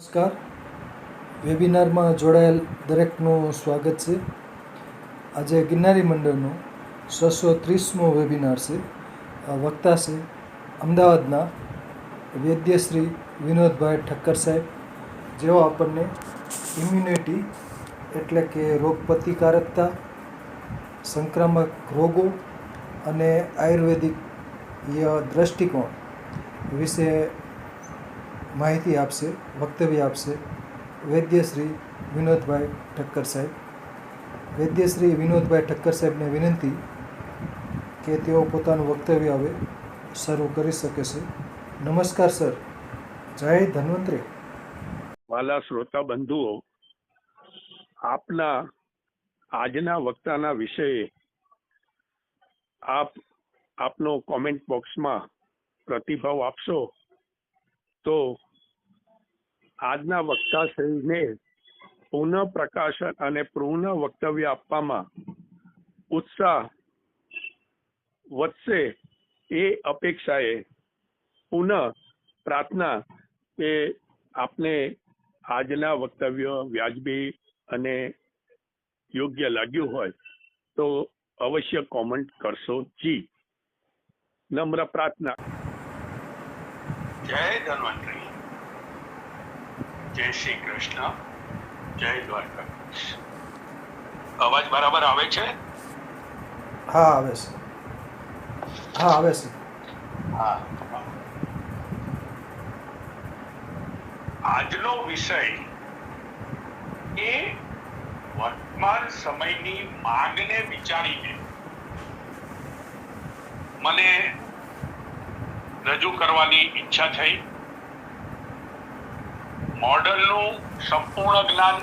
નમસ્કાર. વેબિનારમાં જોડાયેલ દરેકનું સ્વાગત છે. આજે ગિરનારી મંડળનો 630મો વેબિનાર છે. વક્તા છે અમદાવાદના વૈદ્ય શ્રી વિનોદભાઈ ઠક્કર સાહેબ, જેઓ આપણને ઇમ્યુનિટી એટલે કે રોગ પ્રતિકારકતા, સંક્રામક રોગો અને આયુર્વેદિક દ્રષ્ટિકોણ વિશે માહિતી આપશે, વક્તવ્ય આપશે વૈદ્ય શ્રી વિનોદભાઈ ઠક્કર સાહેબ. વૈદ્ય શ્રી વિનોદભાઈ ઠક્કર સાહેબને વિનંતી કે તેઓ પોતાનું વક્તવ્ય હવે શરૂ કરી શકે છે. નમસ્કાર સર. જય ધન્વંતરી. વાલા શ્રોતા બંધુઓ, આપના આજના વક્તાના વિષયે આપનો કોમેન્ટ બોક્સમાં પ્રતિભાવ આપશો તો આજના વક્તાશ્રીને પુનઃ પ્રકાશન અને પુનઃ વક્તવ્ય આપવામાં ઉત્સાહ વધશે એ અપેક્ષાએ પુનઃ પ્રાર્થના કે આપને આજના વક્તવ્ય વ્યાજબી અને યોગ્ય લાગ્યું હોય તો અવશ્ય કોમેન્ટ કરશો જી. નમ્ર પ્રાર્થના. જય ધન્વંતરી, જય શ્રી કૃષ્ણ, જય દ્વારકાધીશ. અવાજ બરાબર આવે છે? હા, આવે છે. હા, આવે છે. હા. આજનો વિષય એ વર્તમાન સમયની માંગને વિચારીને મને રજૂ કરવાની ઈચ્છા થઈ. મોડલનું સંપૂર્ણ જ્ઞાન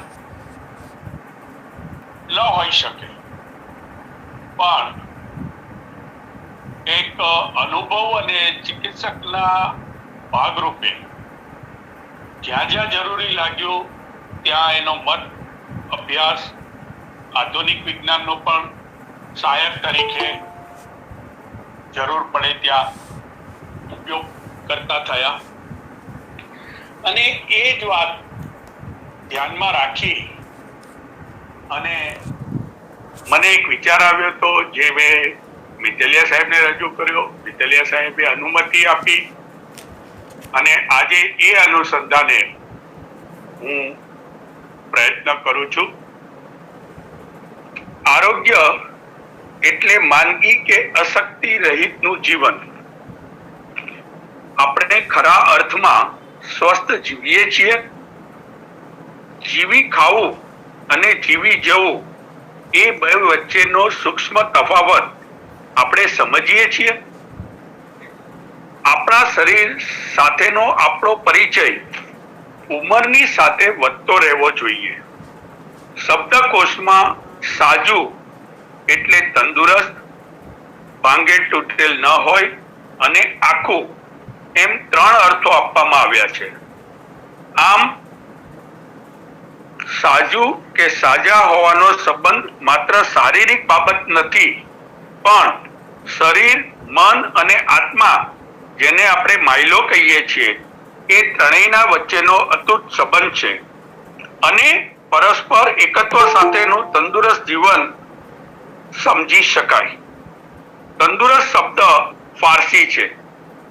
ન હોઈ શકે, પણ એક અનુભવ અને ચિકિત્સકના ભાગરૂપે જ્યાં જ્યાં જરૂરી લાગ્યું ત્યાં એનો મત, અભ્યાસ, આધુનિક વિજ્ઞાનનો પણ સહાયક તરીકે જરૂર પડે ત્યાં ઉપયોગ કરતા થયા. અને એ જ વાત ધ્યાનમાં રાખી અને મને એક વિચાર આવ્યો તો જે મેં મિતલિયા સાહેબને રજૂ કર્યો. મિતલિયા સાહેબે અનુમતિ આપી અને આજે એ અનુસંધાને હું પ્રયત્ન કરું છું. આરોગ્ય એટલે માંદગી કે અશક્તિ રહિતનું જીવન. આપણે ખરા અર્થમાં સ્વસ્થ જીવીએ છીએ. જીવી ખાવું અને જીવી જવું એ બે વચ્ચેનો સૂક્ષ્મ તફાવત આપણે સમજીએ છીએ. આપણા શરીર સાથેનો આપણો પરિચય ઉંમરની સાથે વધતો રહેવો જોઈએ. શબ્દકોશમાં સાજુ એટલે તંદુરસ્ત, ભાંગે તૂટેલ ન હોય અને આખું એમ 3 અર્થો આપવામાં આવ્યા છે. આમ સાજુ કે સાજા હોવાનો સંબંધ માત્ર શારીરિક બાબત નથી, પણ શરીર, મન અને આત્મા, જેને આપણે માયલો કહીએ છીએ, એ ત્રણેયના વચ્ચેનો અતૂટ સંબંધ છે. અને પરસ્પર એકત્વ સાથેનું તંદુરસ્ત જીવન સમજી શકાય. તંદુરસ્ત શબ્દ ફારસી છે.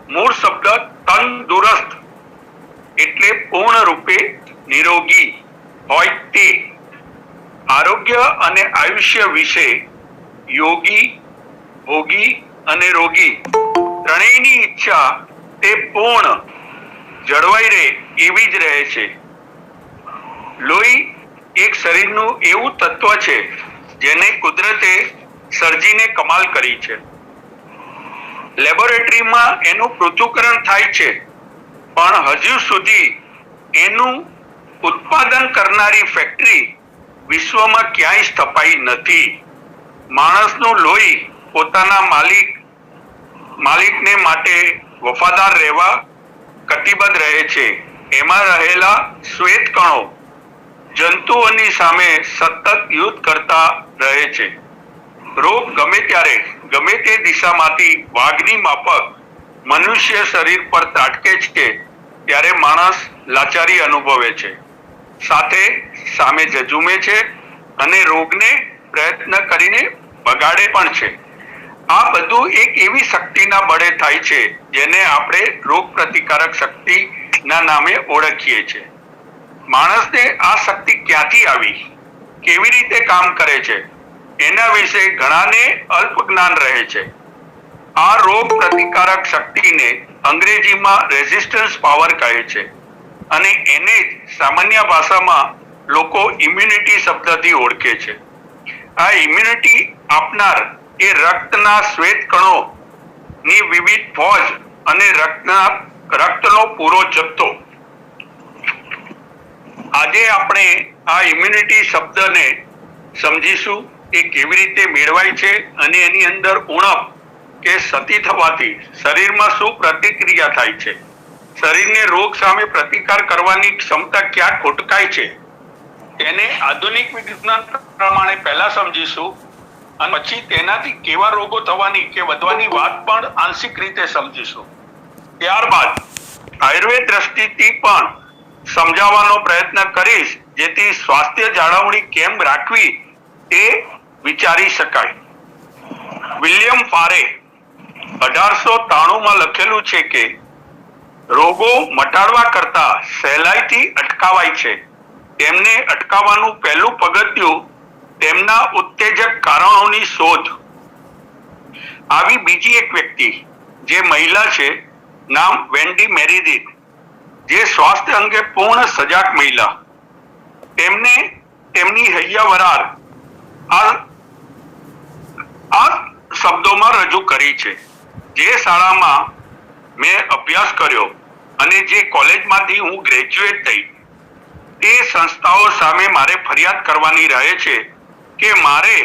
મૂળ શબ્દ તંદુરસ્ત એટલે પૂર્ણ રૂપે નિરોગી હોય તે. આરોગ્ય અને આયુષ્ય વિશે યોગી, ભોગી અને રોગી ત્રણેયની ઈચ્છા તે પૂર્ણ જળવાઈ રહે એવી જ રહે છે. લોહી એક શરીરનું એવું તત્વ છે જેને કુદરતે સર્જીને કમાલ કરી છે. લેબોરેટરીમાં એનું પૃથ્થકરણ થાય છે, પણ હજુ સુધી એનું ઉત્પાદન કરનારી ફેક્ટરી વિશ્વમાં ક્યાંય સ્થપાઈ નથી. માણસનું લોહી પોતાના માલિકને માટે વફાદાર રહેવા કટિબદ્ધ રહે છે. એમાં રહેલા શ્વેત કણો જંતુઓની સામે સતત યુદ્ધ કરતા રહે છે. રોગ ગમે ત્યારે, ગમે તે દિશામાંથી વાઘની માફક મનુષ્ય શરીર પર ત્રાટકે છે ત્યારે માણસ લાચારી અનુભવે છે, સાથે સામે ઝઝૂમે છે અને રોગને પ્રયત્ન કરીને બગાડે પણ છે. આ બધું એક એવી શક્તિના બળે થાય છે જેને આપણે રોગ પ્રતિકારક શક્તિના નામે ઓળખીએ છીએ. માણસને આ શક્તિ ક્યાંથી આવી, કેવી રીતે કામ કરે છે, એના વિશે ઘણાને અલ્પ જ્ઞાન રહે છે. આ રોગ પ્રતિકારક શક્તિને અંગ્રેજીમાં રેઝિસ્ટન્સ પાવર કહે છે અને એને જ સામાન્ય ભાષામાં લોકો ઇમ્યુનિટી શબ્દથી ઓળખે છે. આ ઇમ્યુનિટી આપનાર એ રક્તના શ્વેત કણોની વિવિધ ફોજ અને રક્તનો પૂરો જથ્થો. આજે આપણે આ ઇમ્યુનિટી શબ્દને સમજીશું એ કેવી રીતે મેળવાય છે અને એની અંદર ઉણપ કે સતી થવાથી શરીરમાં શું પ્રતિક્રિયા થાય છે, શરીરને રોગ સામે પ્રતિકાર કરવાની ક્ષમતા ક્યાં ખોટકાય છે, એને આધુનિક વિજ્ઞાન પ્રમાણે પહેલા સમજીશું અને પછી તેનાથી કેવા રોગો થવાની કે વધવાની વાત પણ આંશિક રીતે સમજીશું. ત્યારબાદ આયુર્વેદ દ્રષ્ટિથી પણ સમજાવવાનો પ્રયત્ન કરીશ જેથી સ્વાસ્થ્ય જાળવણી કેમ રાખવી એ વિચારી શકાય. વિલિયમ ફારે 1893 લખેલું છે કે રોગો મટાડવા કરતા સહેલાઈથી અટકાવાય છે. તેમને અટકાવવાનું પહેલું પગથિયું તેમના ઉત્તેજક કારણોની શોધ. આવી બીજી એક વ્યક્તિ જે મહિલા છે, નામ વેન્ડી મેરીદીથ, જે સ્વાસ્થ્ય અંગે પૂર્ણ સજાગ મહિલા. તેમને તેમની હૈયાવરાર આ શબ્દોમાં રજૂ કરી છે. જે શાળામાં મેં અભ્યાસ કર્યો અને જે કોલેજમાંથી હું ગ્રેજ્યુએટ થઈ, તે સંસ્થાઓ સામે મારે ફરિયાદ કરવાની રહે છે કે મારે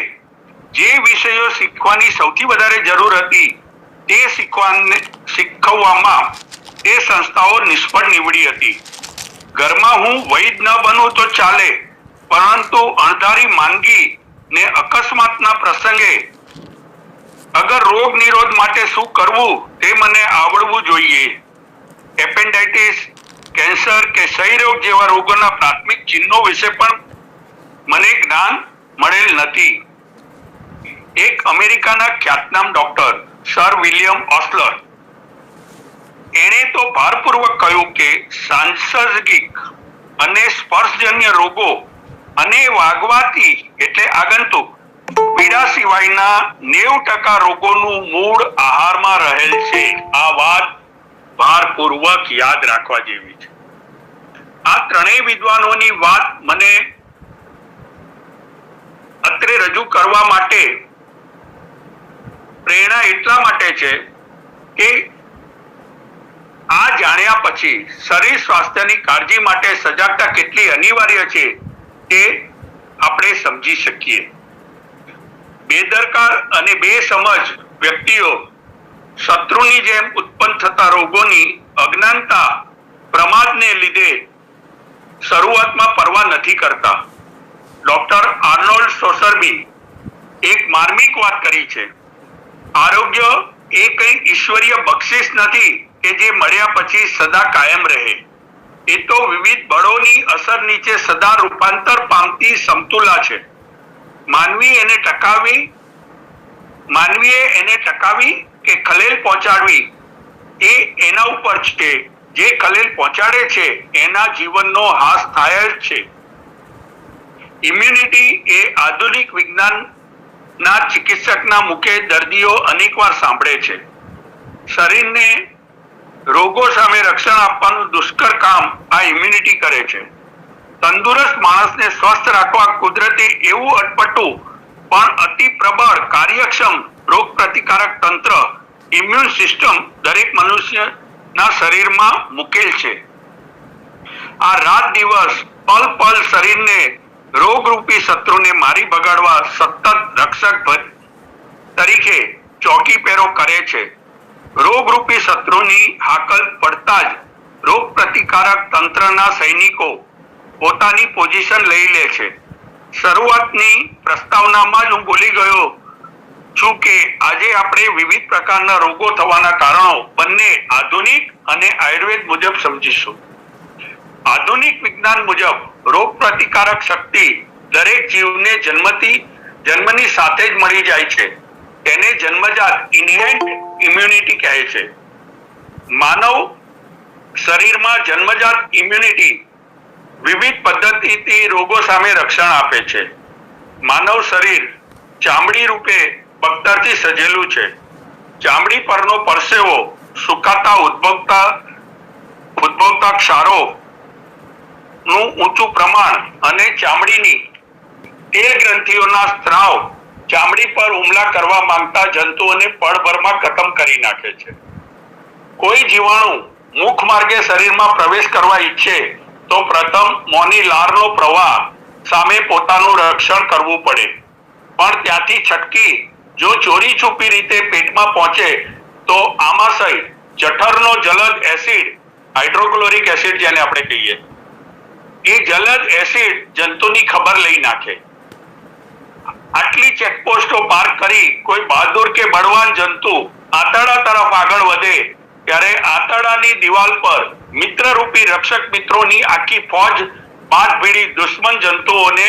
જે વિષયો શીખવાની સૌથી વધારે જરૂર હતી તે શીખવવામાં તે સંસ્થાઓ નિષ્ફળ નીવડી હતી. ઘરમાં હું વૈદ ન બનું તો ચાલે, પરંતુ અણધારી માંદગી ને અકસ્માતના પ્રસંગે અગર રોગ નિરોધ માટે શું કરવું તે મને આવડવું જોઈએ. એપેન્ડાઇટિસ, કેન્સર કે ક્ષયરોગ જેવા રોગોના પ્રાથમિક ચિહ્નો વિશે પણ મને જ્ઞાન મળેલ નથી. એક અમેરિકાના ખ્યાતનામ ડોક્ટર સર વિલિયમ ઓસ્લર, એણે તો ભારપૂર્વક કહ્યું કે સાંસર્ગિક અને સ્પર્શજન્ય રોગો અને વાગવાથી એટલે આગંતુક પીડા સિવાયના 90% રોગોનું મૂળ આહારમાં રહેલ છે. આ વાત ભારપૂર્વક યાદ રાખવા જેવી છે. આ ત્રણેય વિદ્વાનોની વાત મને અત્રે રજૂ કરવા માટે પ્રેરણા એટલા માટે છે કે આ જાણ્યા પછી શરીર સ્વાસ્થ્યની કાળજી માટે સજાગતા કેટલી અનિવાર્ય છે તે આપણે સમજી શકીએ. બેદરકાર અને બેસમજ વ્યક્તિઓ શત્રુની જેમ ઉત્પન્ન થતા રોગોની અજ્ઞાનતા, પ્રમાદને લીધે શરૂઆતમાં પરવા નથી કરતા. ડોક્ટર આર્નોલ્ડ સોસરબી એક માર્મિક વાત કરી છે. આરોગ્ય એ કઈ ઈશ્વરીય બક્ષિસ નથી કે જે મળ્યા પછી સદા કાયમ રહે. એ તો વિવિધ બળોની અસર નીચે સદા રૂપાંતર પામતી સમતુલા છે. માનવીએ એને ટકાવી કે ખલેલ પહોંચાડવી એ એના ઉપર છે. જે ખલેલ પહોંચાડે છે એના જીવનનો હાસ થાય જ છે. ઇમ્યુનિટી એ આધુનિક વિજ્ઞાનના ચિકિત્સકના મુખે દર્દીઓ અનેકવાર સાંભળે છે. શરીરને રોગો સામે રક્ષણ આપવાનું દુષ્કર કામ આ ઇમ્યુનિટી કરે છે. તંદુરસ્ત માણસને સ્વસ્થ રાખવા કુદરતે એવું અટપટું પણ અતિ પ્રબળ કાર્યક્ષમ રોગ પ્રતિકારક તંત્ર ઇમ્યુન સિસ્ટમ દરેક મનુષ્યના શરીરમાં મૂકેલ છે. આ રાત દિવસ પલ પલ શરીરને રોગરૂપી શત્રુને મારી ભગાડવા સતત રક્ષક તરીકે ચોકી પહેરો કરે છે. રોગરૂપી શત્રુની હાકલ પડતા જ રોગ પ્રતિકારક તંત્રના સૈનિકો પોતાની પોઝિશન લઈ લે છે. શરૂઆતની પ્રસ્તાવનામાં જ હું બોલી ગયો છું કે આજે આપણે વિવિધ પ્રકારના રોગો થવાના કારણો બંને આધુનિક અને આયુર્વેદ મુજબ સમજીશું. આધુનિક વિજ્ઞાન મુજબ રોગ પ્રતિકારક શક્તિ દરેક જીવને જન્મની સાથે જ મળી જાય છે. તેને જન્મજાત ઇનહેરન્ટ ઇમ્યુનિટી કહે છે. માનવ શરીરમાં જન્મજાત ઇમ્યુનિટી વિવિધ પદ્ધતિથી રોગો સામે રક્ષણ આપે છે. માનવ શરીર ચામડી રૂપે બખ્તરથી સજેલું છે. ચામડી પરનો પરસેવો સુકાતા ઉદ્ભવતા ક્ષારો નું ઊંચું પ્રમાણ અને ચામડીની તેલ ગ્રંથિઓના સ્ત્રાવ ચામડી પર હુમલા કરવા માંગતા જંતુઓને પળભરમાં ખતમ કરી નાખે છે. કોઈ જીવાણુ મુખ માર્ગે શરીરમાં પ્રવેશ કરવા ઈચ્છે તો પ્રથમ મોંની લાળનો પ્રવાહ સામે પોતાનું રક્ષણ કરવું પડે, પણ ત્યાંથી છટકી જો ચોરી છુપી રીતે પેટમાં પહોંચે તો આમાશય જઠરનો જલદ એસિડ, હાઇડ્રોક્લોરિક એસિડ જેને આપણે કહીએ, એ જલદ એસિડ જંતુની ખબર લઈ નાખે. આટલી ચેકપોસ્ટો પાર કરી કોઈ બહાદુર કે બળવાન જંતુ આંતરડા તરફ આગળ વધે ત્યારે આંતરડાની દિવાલ પર મિત્રરૂપી રક્ષક મિત્રોની આખી ફોજ પાંચ ભીડી દુશ્મન જંતુઓને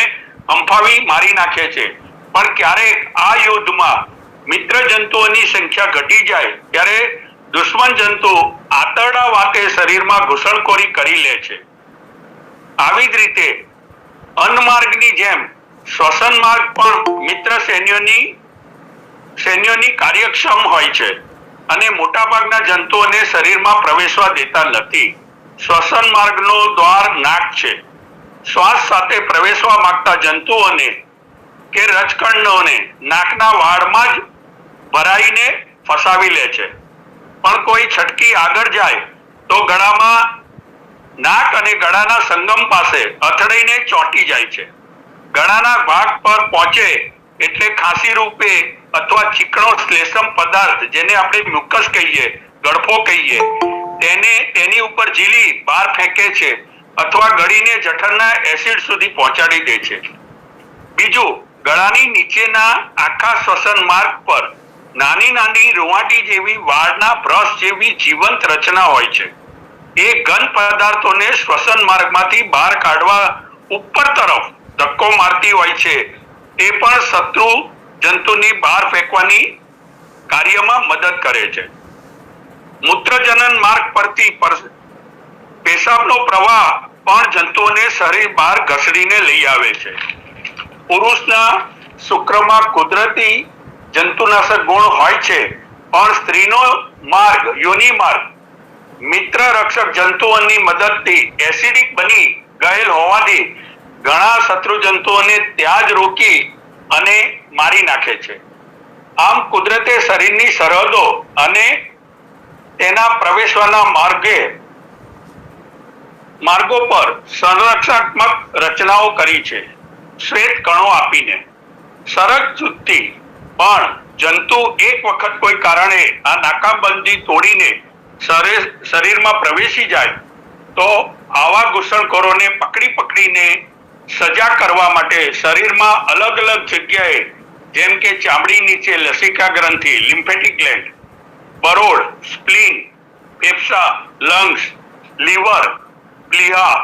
હંફાવી મારી નાખે છે. પણ ક્યારેક આ યુદ્ધમાં મિત્ર જંતુઓની સંખ્યા ઘટી જાય ત્યારે દુશ્મન જંતુ આંતરડા વાટે શરીરમાં ઘૂસણખોરી કરી લે છે. આવી જ રીતે અન્નમાર્ગની જેમ શ્વસન માર્ગ પણ મિત્ર સૈન્યોની કાર્યક્ષમ હોય છે અને મોટાભાગના જંતુઓને શરીરમાં પ્રવેશવા દેતા નથી. શ્વસન માર્ગનો દ્વાર નાક છે. શ્વાસ સાથે પ્રવેશવા માંગતા જંતુઓને કે રજકણોને નાકના વાળમાં જ ભરાઈને ફસાવી લે છે. પણ કોઈ છટકી આગળ જાય તો ગળામાં નાક અને ગળાના સંગમ પાસે અથડાઈને ચોંટી જાય છે. ગળાના ભાગ પર પહોંચે એટલે ખાંસી રૂપે અથવા ચીકણો શ્લેષમ પદાર્થ જેને આપણે મ્યુકસ કહીએ, ગળફો કહીએ, તેની ઉપર ઝીલી બહાર ફેંકે છે અથવા ગળીને જઠરના એસિડ સુધી પહોંચાડી દે છે. બીજું, ગળાની નીચેના આખા શ્વસન માર્ગ પર નાની નાની રૂંવાટી જેવી વાળના બ્રશ જેવી જીવંત રચના હોય છે. એ ઘન પદાર્થોને શ્વસન માર્ગમાંથી બહાર કાઢવા ઉપર તરફ ધક્કો મારતી હોય છે. તે પણ શત્રુ જંતુની બહાર ફેંકવાની કાર્યમાં મદદ કરે છે. મૂત્રજનન માર્ગ પરથી પેશાબનો પ્રવાહ પણ જંતુઓને શરીર બહાર ઘસડીને લઈ આવે છે. પુરુષના શુક્રમાં કુદરતી જંતુનાશક ગુણ હોય છે, પણ સ્ત્રીનો માર્ગ, યોનિ માર્ગ, મિત્ર રક્ષક જંતુઓની મદદથી એસિડિક બની ગયેલ હોવાથી ઘણા શત્રુ જંતુઓને ત્યાં જ રોકી અને મારી નાખે છે. આમ કુદરતે શરીરની સરહદો અને તેના પ્રવેશવાના માર્ગો પર સંરક્ષણાત્મક રચનાઓ કરી છે, શ્વેત કણો આપીને. સરક જુત્તી પણ જંતુ એક વખત કોઈ કારણે આ નાકાબંધી તોડીને શરીરમાં પ્રવેશી જાય તો આવા ઘૂસણખોરોને પકડીને સજા કરવા માટે શરીરમાં અલગ અલગ જગ્યાએ જેમ કે ચામડી નીચે લસિકા ગ્રંથિ, લિમ્ફેટિક ગ્લેન્ડ, બરોળ, સ્પ્લીન, ફેફસા, લંગ્સ, લીવર, પ્લીહા,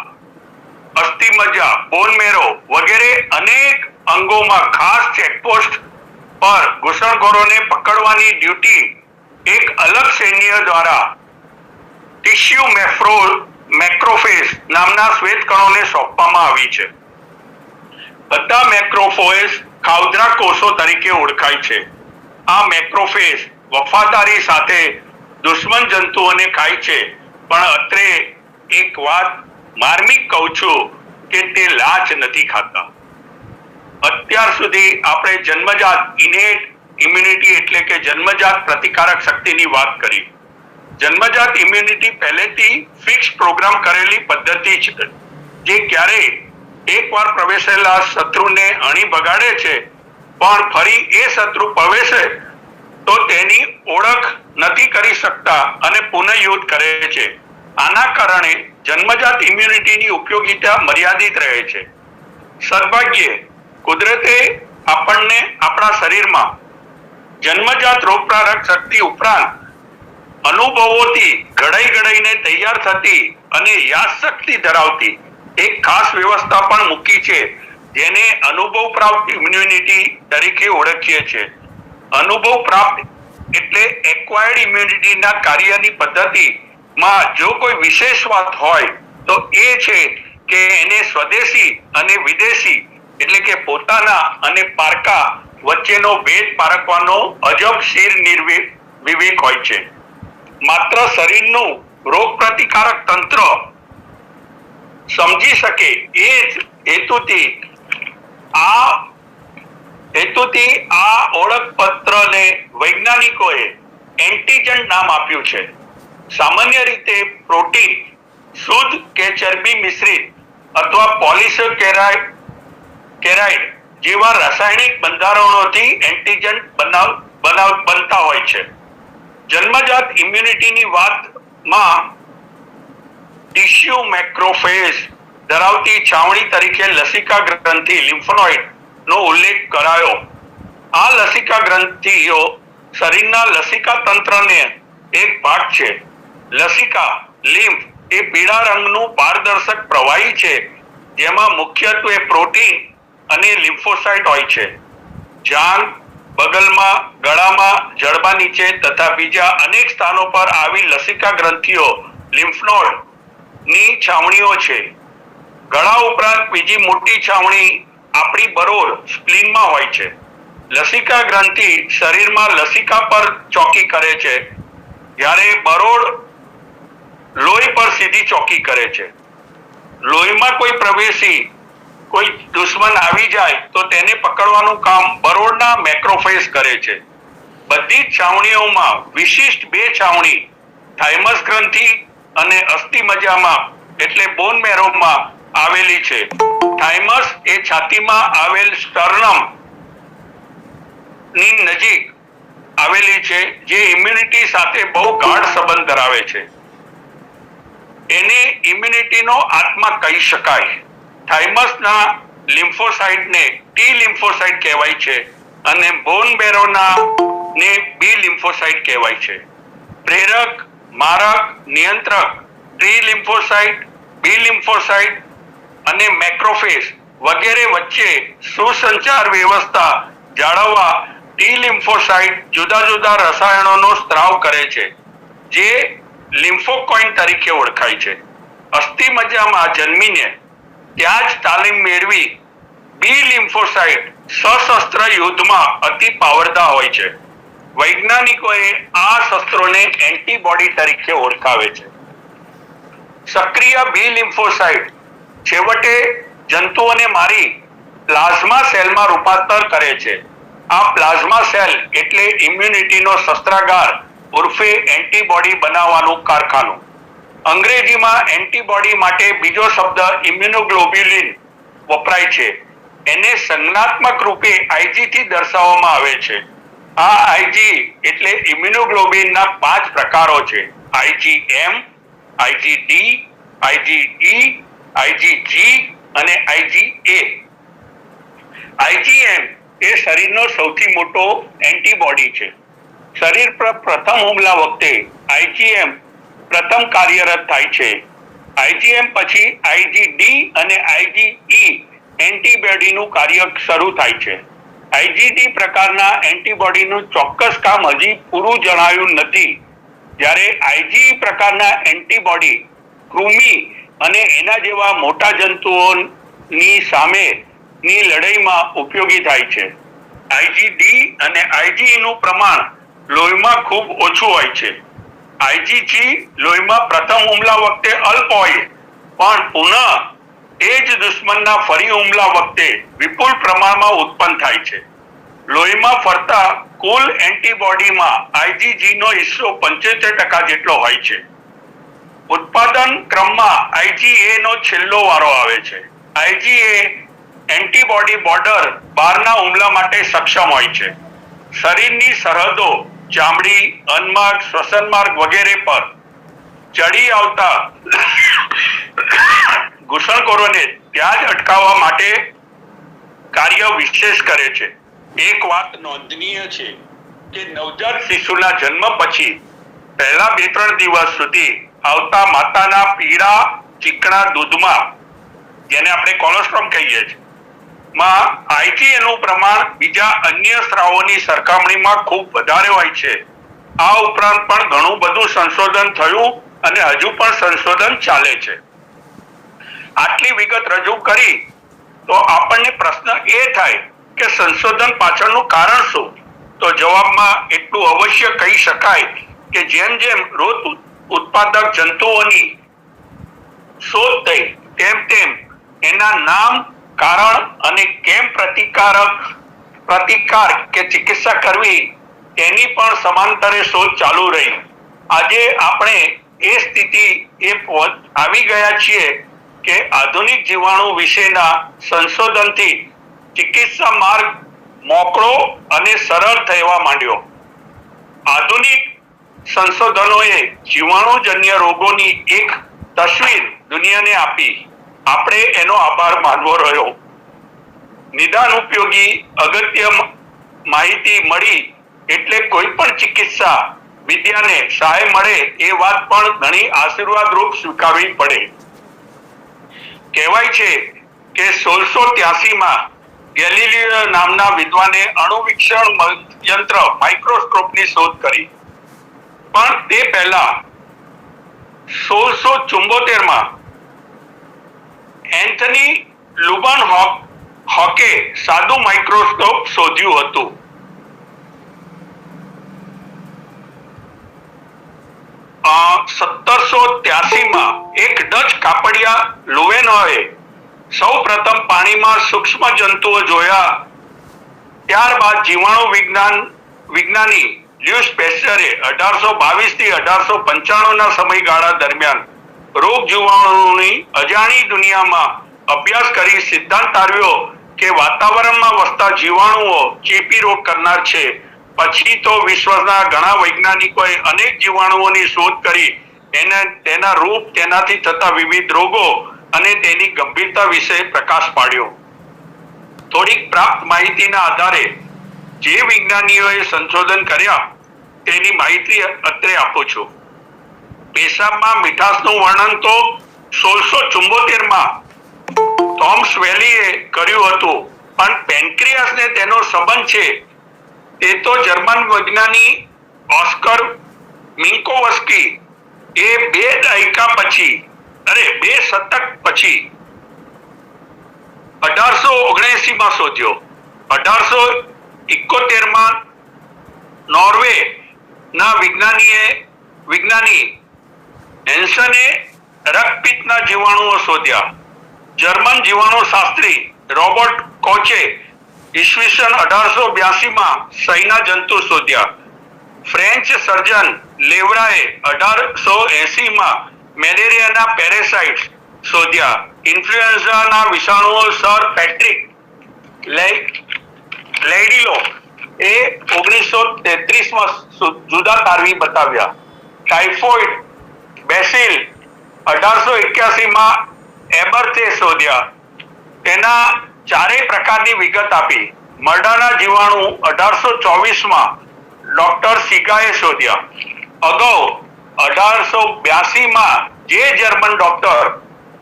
અસ્થિમજ્જા, બોન મેરો વગેરે અનેક અંગોમાં ખાસ ચેકપોસ્ટ પર ઘૂસણખોરોને પકડવાની ડ્યુટી એક અલગ સૈન્ય દ્વારા ટિશ્યુ મેક્રોફેજ નામના શ્વેત કણોને સોંપવામાં આવી છે. બધા મેક્રોફેજ ખાઉધરા કોષો તરીકે ઓળખાય છે. આ મેક્રોફેજ વફાદારી સાથે દુશ્મન જંતુઓને ખાય છે, પણ અત્રે એક વાત માર્મિક કહું છું કે તે લાચ નથી ખાતા. અત્યાર સુધી આપણે જન્મજાત ઇનેટ ઇમ્યુનિટી એટલે કે જન્મજાત પ્રતિકારક શક્તિની વાત કરી. જન્મજાત ઇમ્યુનિટી પહેલેથી ફિક્સ પ્રોગ્રામ કરેલી પદ્ધતિ છે, જે ક્યારેય એકવાર પ્રવેશેલા શત્રુને હણી ભગાડે છે, પણ ફરી એ શત્રુ પ્રવેશે તો તેની ઓળખ નથી કરી શકતા અને પુનઃયુદ્ધ કરે છે. આના કારણે જન્મજાત ઇમ્યુનિટીની ઉપયોગિતા મર્યાદિત રહે છે. સદભાગ્યે કુદરતે આપણને આપણા શરીરમાં જન્મજાત રોગપ્રતિકારક શક્તિ ઉપરાંત અનુભવોથી ઘડાઈને તૈયાર થતી અને યાદશક્તિ ધરાવતી એક ખાસ વ્યવસ્થા પણ મૂકી છે, જેને અનુભવ પ્રાપ્ત ઇમ્યુનિટી તરીકે ઓળખીએ છીએ. અનુભવ પ્રાપ્ત એટલે એક્વાયર્ડ ઇમ્યુનિટીના કાર્યની પદ્ધતિમાં જો કોઈ વિશેષ વાત હોય તો એ છે કે એને સ્વદેશી અને વિદેશી એટલે કે પોતાના અને પારકા વચ્ચેનો ભેદ પારખવાનો અજબ શીર વિવેક હોય છે. માત્ર શરીરનું રોગ પ્રતિકારક તંત્ર સમજી શકે એ જ હેતુથી આ ઓળખપત્રને વૈજ્ઞાનિકોએ એન્ટીજન નામ આપ્યું છે. સામાન્ય રીતે પ્રોટીન, શુદ્ધ કે ચરબી મિશ્રિત અથવા પોલિસેકેરાઇડ જેવા રાસાયણિક બંધારણોથી એન્ટીજન બનતા હોય છે. જન્મજાત ઇમ્યુનિટીની વાતમાં ટિશ્યુ મેક્રોફેજ ધરાવતી છાવણી તરીકે લસિકા ગ્રંથિ લિમ્ફનોઇડ નો ઉલ્લેખ કરાયો. આ લસિકા ગ્રંથિઓ શરીરના લસિકા તંત્રને એક ભાગ છે. લસિકા લિમ્ફ એ પીળા રંગનું પારદર્શક પ્રવાહી છે, જેમાં મુખ્યત્વે પ્રોટીન અને લિમ્ફોસાઇટ હોય છે. જાંઘ, બગલમાં, ગળામાં, જડબા નીચે તથા બીજા અનેક સ્થાનો પર આવી લસિકા ગ્રંથિઓ લિમ્ફનોડ ની છાવણીઓ છે. ગળા ઉપરાંત બીજી મોટી છાવણી આપણી બરોળ સ્પ્લીનમાં હોય છે. લસિકા ગ્રંથિ શરીરમાં લસિકા પર ચોકી કરે છે, જ્યારે બરોળ લોહી પર સીધી ચોકી કરે છે. લોહીમાં કોઈ પ્રવેશી કોઈ દુશ્મન આવી જાય તો તેને પકડવાનું કામ બરોળના મેક્રોફેજ કરે છે. બધી જ છાવણીઓમાં વિશિષ્ટ બે છાવણી થાઇમસ ગ્રંથિ અને અસ્થિમજ્જામાં એટલે બોન મેરોમાં આવેલી છે. થાઇમસ એ છાતીમાં આવેલ સ્ટર્નમ ની નજીક આવેલી છે, જે ઇમ્યુનિટી સાથે બહુ ગાઢ સંબંધ ધરાવે છે. એને ઇમ્યુનિટીનો આત્મા કહી શકાય. થાઇમસના લિમ્ફોસાઇટને ટી લિમ્ફોસાઇટ કહેવાય છે અને બોન મેરોના ને બી લિમ્ફોસાઇટ કહેવાય છે. પ્રેરક, મારક, નિયંત્રક ટી લિમ્ફોસાઇટ, બી લિમ્ફોસાઇટ અને મેક્રોફેજ વગેરે વચ્ચે સુસંચાર વ્યવસ્થા જાળવવા ટી લિમ્ફોસાઇટ જુદા જુદા રસાયણોનો સ્ત્રાવ કરે છે, જે લિમ્ફોકોઇન તરીકે ઓળખાય છે. અસ્થિમજ્જામાં જન્મીને ત્યાં જ તાલીમ મેળવી બી લિમ્ફોસાઇટ સશસ્ત્ર યુદ્ધમાં અતિ પાવરદાર હોય છે. વૈજ્ઞાનિકોએ આ શસ્ત્રોને એન્ટીબોડી તરીકે ઓળખાવે છે. સક્રિય બી લિમ્ફોસાઇટ છેવટે જંતુઓને મારી પ્લાઝમા સેલમાં રૂપાંતર કરે છે. આ પ્લાઝમા સેલ એટલે ઇમ્યુનિટીનો શસ્ત્રાગાર ઉર્ફે એન્ટીબોડી બનાવવાનું કારખાનું. અંગ્રેજીમાં એન્ટીબોડી માટે બીજો શબ્દ ઇમ્યુનોગ્લોબ્યુલિન વપરાય છે. એને સંજ્ઞાત્મક રૂપે આઈજી થી દર્શાવવામાં આવે છે. આ આઈજી એટલે ઇમ્યુનોગ્લોબ્યુલિનના 5 પ્રકારો છે: આઈજીએમ, આઈજીડી, આઈજીઈ, આઈજીજી અને આઈજીએ. આઈજીએમ એ શરીરનો સૌથી મોટો એન્ટીબોડી છે. શરીર પર પ્રથમ હુમલા વખતે આઈજીએમ પ્રથમ કાર્યરત થાય છે. આઈજીએમ પછી આઈજીડી અને આઈજીઈ એન્ટીબોડીનું કાર્ય શરૂ થાય છે. આઈજીડી પ્રકારના એન્ટીબોડીનું ચોક્કસ કામ હજી પૂરું જણાયું નથી, જ્યારે આઈજી પ્રકારના એન્ટીબોડી કૃમિ અને એના જેવા મોટા જંતુઓની સામેની લડાઈમાં ઉપયોગી થાય છે. આઈજીડી અને આઈજીઈ નું પ્રમાણ લોહીમાં ખૂબ ઓછું હોય છે. આઈજીજી લોહીમાં પ્રથમ હુમલા વખતે અલ્પ હોય, પણ પુનઃ એ જ દુશ્મનના ફરી હુમલા વખતે વિપુલ પ્રમાણમાં ઉત્પન્ન થાય છે. લોહીમાં ફરતા કુલ એન્ટીબોડીમાં આઈજીજી નો હિસ્સો 75% જેટલો હોય છે. ઉત્પાદન ક્રમમાં આઈજીએ નો છેલ્લો વારો આવે છે. આઈજીએ એન્ટીબોડી બોર્ડર બહારના હુમલા માટે સક્ષમ હોય છે. શરીરની સરહદો, ચામડી, અન્નમાર્ગ, શ્વસન માર્ગ વગેરે પર ચડી આવતા ઘૂસણખોરોને ત્યાં જ અટકાવવા માટે કાર્ય વિશેષ કરે છે. એક વાત નોંધનીય છે કે નવજાત શિશુના જન્મ પછી પહેલા 2-3 દિવસ સુધી આવતા માતાના પીળા ચીકણા દૂધમાં, જેને આપણે કોલેસ્ટ્રોલ કહીએ છીએ, માં IgA નું પ્રમાણ બીજા અન્ય સ્રાવોની સરખામણીમાં ખૂબ વધારે હોય છે. આ ઉપરાંત પણ ઘણું બધું સંશોધન થયું અને હજુ પણ સંશોધન ચાલે છે. આટલી વિગત રજૂ કરી તો આપણને પ્રશ્ન એ થાય કે સંશોધન પાછળનું કારણ શું? તો જવાબમાં એટલું અવશ્ય કહી શકાય કે જેમ જેમ રોગ ઉત્પાદક જંતુઓની શોધ થઈ તેમ તેમ એના નામ, કારણ અને કેમ પ્રતિકાર કે ચિકિત્સા કરવી તેની પણ સમાંતરે શોધ ચાલુ રહી. આજે આપણે એ સ્થિતિ આવી ગયા છીએ કે આધુનિક જીવાણુ વિશેના સંશોધનથી ચિકિત્સા માર્ગ મોકળો અને સરળ થવા માંડ્યો. આધુનિક સંશોધનોએ જીવાણુજન્ય રોગોની એક તસવીર દુનિયાને આપી. આપણે એનો આભાર માનવો રહ્યો. નિદાન ઉપયોગી અગત્ય માહિતી મળી એટલે કોઈ પણ ચિકિત્સા વિદ્યાને સહાય મળે એ વાત પણ ઘણી આશીર્વાદરૂપ સ્વીકારવી પડે. કહેવાય છે કે 1683માં ગેલિલિયો નામના વિદ્વાને અણુવીક્ષણ યંત્ર માઇક્રોસ્કોપની શોધ કરી. પણ તે પહેલા 1674માં એન્થની લુબન હોકે સાદું માઇક્રોસ્કોપ શોધ્યું હતું. 1783માં એક ડચ કાપડિયા લુવેનોએ સૌ પ્રથમ પાણીમાં સૂક્ષ્મ જંતુઓ જોયા. ત્યારબાદ જીવાણુ વિજ્ઞાની લ્યુસ પેસ્ચરે 1822 થી 1895ના સમયગાળા દરમિયાન રોગ જીવાણુની અજાણી દુનિયામાં અભ્યાસ કરી સિદ્ધાંત તારવ્યો કે વાતાવરણમાં વસતા જીવાણુઓ ચેપી રોગ કરનાર છે. પછી તો વિશ્વના ઘણા વૈજ્ઞાનિકોએ અનેક જીવાણુઓની શોધ કરી તેના રૂપ, તેનાથી થતા વિવિધ રોગો અને તેની ગંભીરતા વિશે પ્રકાશ પાડ્યો. થોડીક પ્રાપ્ત માહિતીના આધારે જે વિજ્ઞાનીઓએ સંશોધન કર્યા તેની માહિતી અત્રે આપું છું. પેશાબમાં મીઠાશનું વર્ણન તો 1674માં ટોમ્સ વેલીએ કર્યું હતું, પણ પેન્ક્રિયાસને તેનો સંબંધ છે તે તો જર્મન વૈજ્ઞાનિક ઓસ્કર મિન્કોવસ્કી એ 2 શતક પછી 1879માં શોધ્યો. 1871માં નોર્વે ના વિજ્ઞાની હેન્સને રક્તપિત્તના જીવાણુઓ શોધ્યા. જર્મન જીવાણુશાસ્ત્રી રોબર્ટ કોચે ઈસવીસન 1882માં સહીના જંતુ શોધ્યા. ફ્રેન્ચ સર્જન લેવરાએ 1880માં મેલેરિયાના પેરેસાઇટ્સ શોધ્યા. ઇન્ફ્લુએન્ઝાના વિષાણુઓ સર પેટ્રિક લેડિલો એ 1933માં જુદા તારવી બતાવ્યા. ટાઇફોઇડ બેસિલ 1881માં એબર્થે શોધ્યા. તેના ચારેય પ્રકારની વિગત આપી. મરડાના જીવાણુ 1824માં ડોક્ટર સિગાએ શોધ્યા. અગાઉ 1882માં જે જર્મન ડોક્ટર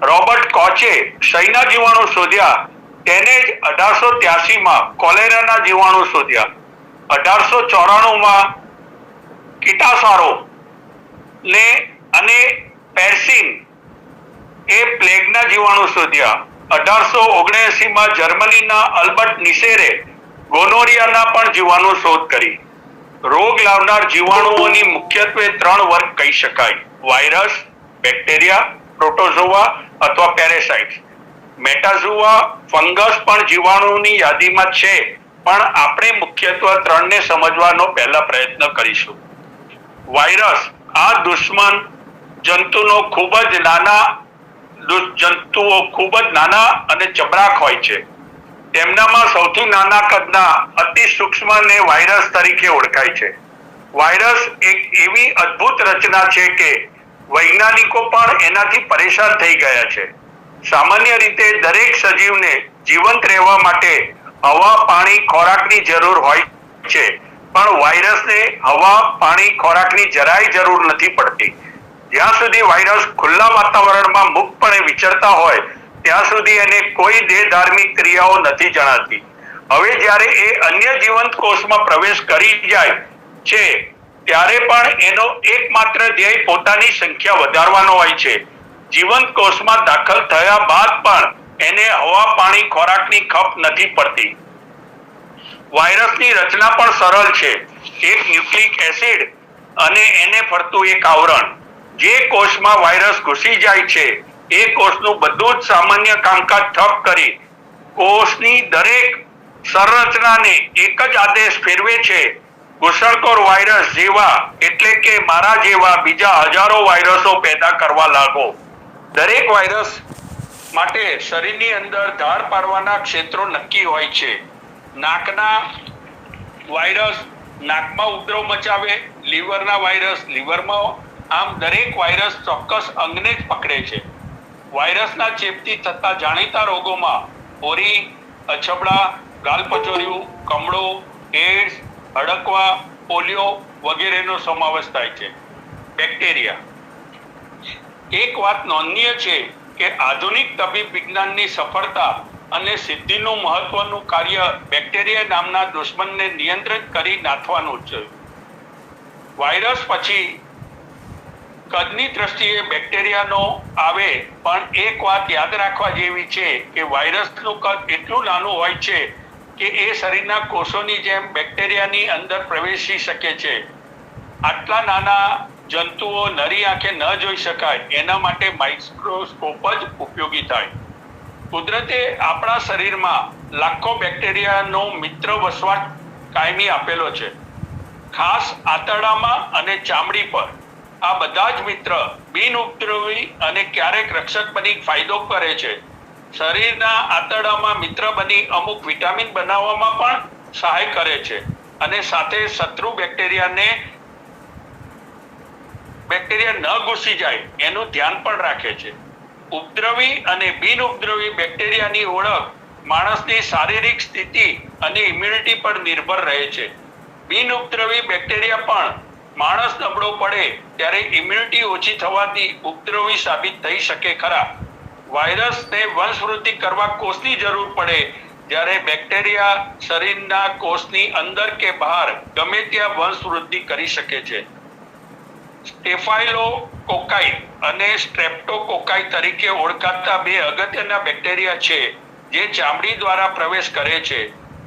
રોબર્ટ કોચે સહીના જીવાણુ શોધ્યા તેને જ 1883માં કોલેરાના જીવાણુ શોધ્યા. 1894માં કિટાસારો ને અને પેર્સિન એ પ્લેગના જીવાણુ શોધ્યા. 1879માં જર્મનીના અલ્બર્ટ નિશેરે ગોનોરિયાના પણ જીવાણુ શોધ કરી. રોગ લાવનાર જીવાણુઓની મુખ્યત્વે 3 વર્ગ કહી શકાય: વાયરસ, બેક્ટેરિયા, પ્રોટોઝોઆ અથવા પેરેસાઇટ્સ. મેટાઝોઆ, ફંગસ પણ જીવાણુની યાદીમાં છે, પણ આપણે મુખ્યત્વે 3ને સમજવાનો પહેલા પ્રયત્ન કરીશું. વાયરસ આ દુશ્મન જંતુઓ ખૂબ જ નાના અને ચબરાક હોય છે. તેમનામાં સૌથી નાના કદના અતિ સૂક્ષ્મને વાયરસ તરીકે ઓળખાય છે. વાયરસ એક એવી અદ્ભુત રચના છે કે વૈજ્ઞાનિકો પણ એનાથી પરેશાન થઈ ગયા છે. સામાન્ય રીતે દરેક સજીવને જીવંત રહેવા માટે હવા, પાણી, ખોરાકની જરૂર હોય છે, પણ વાયરસને હવા, પાણી, ખોરાકની જરાય જરૂર નથી પડતી. જ્યાં સુધી વાયરસ ખુલ્લા વાતાવરણમાં મુક્તપણે વિચરતા હોય ત્યાં સુધી એને કોઈ દેહધાર્મિક ક્રિયાઓ નથી જણાતી. હવે જ્યારે એ અન્ય જીવંત કોષમાં પ્રવેશ કરી જાય છે ત્યારે પણ એનો એકમાત્ર ધ્યેય પોતાની સંખ્યા વધારવાનો હોય છે. જીવંત કોષમાં દાખલ થયા બાદ પણ એને હવા, પાણી, ખોરાકની ખપ નથી પડતી. વાયરસની રચના પણ સરળ છે. એક ન્યુક્લિક એસિડ અને એને ફરતું એક આવરણ. જે કોષમાં વાયરસ ઘૂસી જાય છે એ કોષનું બધું જ સામાન્ય કામકાજ ઠપ કરી કોષની દરેક સંરચનાને એક જ આદેશ ફેરવે છે, ઘૂસણખોર વાયરસ જેવા એટલે કે મારા જેવા બીજા હજારો વાયરસો પેદા કરવા લાગો. દરેક વાયરસ માટે શરીરની અંદર ધાર પાડવાના ક્ષેત્રો નક્કી હોય છે. નાકના વાયરસ નાકમાં ઉપદ્રવ મચાવે, લીવરના વાયરસ લીવરમાં, આમ દરેક વાયરસ ચોક્કસ અંગને જ પકડે છે. વાયરસના ચેપથી થતા જાણીતા રોગોમાં હોરી, અછબડા, ગાલપચોરિયું, કમળો, એડ્સ, હડકવા, પોલિયો વગેરેનો સમાવેશ થાય છે. બેક્ટેરિયા. એક વાત નોંધનીય છે કે આધુનિક તબીબ વિજ્ઞાનની સફળતા અને સિદ્ધિનું મહત્વનું કાર્ય બેક્ટેરિયા નામના દુશ્મનને નિયંત્રિત કરી નાથવાનું છે. વાયરસ પછી કદની દ્રષ્ટિએ બેક્ટેરિયાનો આવે, પણ એક વાત યાદ રાખવા જેવી છે કે વાયરસનું કદ એટલું નાનું હોય છે કે એ શરીરના કોષોની જેમ બેક્ટેરિયાની અંદર પ્રવેશી શકે છે. આટલા નાના જંતુઓ નરી આંખે ન જોઈ શકાય એના માટે માઇક્રોસ્કોપ જ ઉપયોગી થાય. કુદરતે આપણા શરીરમાં લાખો બેક્ટેરિયાનો મિત્ર વસવાટ કાયમી આપેલો છે, ખાસ આંતરડામાં અને ચામડી પર. આ બધા જ મિત્ર બિન ઉપદ્રવી અને ક્યારેક રક્ષક બની ફાયદો કરે છે. શરીરના આંતરડામાં મિત્ર બની અમુક વિટામિન બનાવવામાં પણ સહાય કરે છે અને સાથે શત્રુ બેક્ટેરિયા ન ઘૂસી જાય એનું ધ્યાન પણ રાખે છે. ઉપદ્રવી અને બિન ઉપદ્રવી બેક્ટેરિયાની ઓળખ માણસની શારીરિક સ્થિતિ અને ઇમ્યુનિટી પર નિર્ભર રહે છે. બિન ઉપદ્રવી બેક્ટેરિયા પણ માણસ નબળો પડે ત્યારે ઇમ્યુનિટી ઓછી થવાથી ઉપદ્રવી સાબિત થઈ શકે ખરા. વાયરસને વંશવૃદ્ધિ કરવા કોષની જરૂર પડે જ્યારે બેક્ટેરિયા શરીરના કોષની અંદર કે બહાર ગમે ત્યાં વંશવૃદ્ધિ કરી શકે છે. સ્ટેફાઇલોકોકાઈ અને સ્ટ્રેપ્ટોકોકાઈ તરીકે ઓળખાતા બે અગત્યના બેક્ટેરિયા છે જે ચામડી દ્વારા પ્રવેશ કરે છે.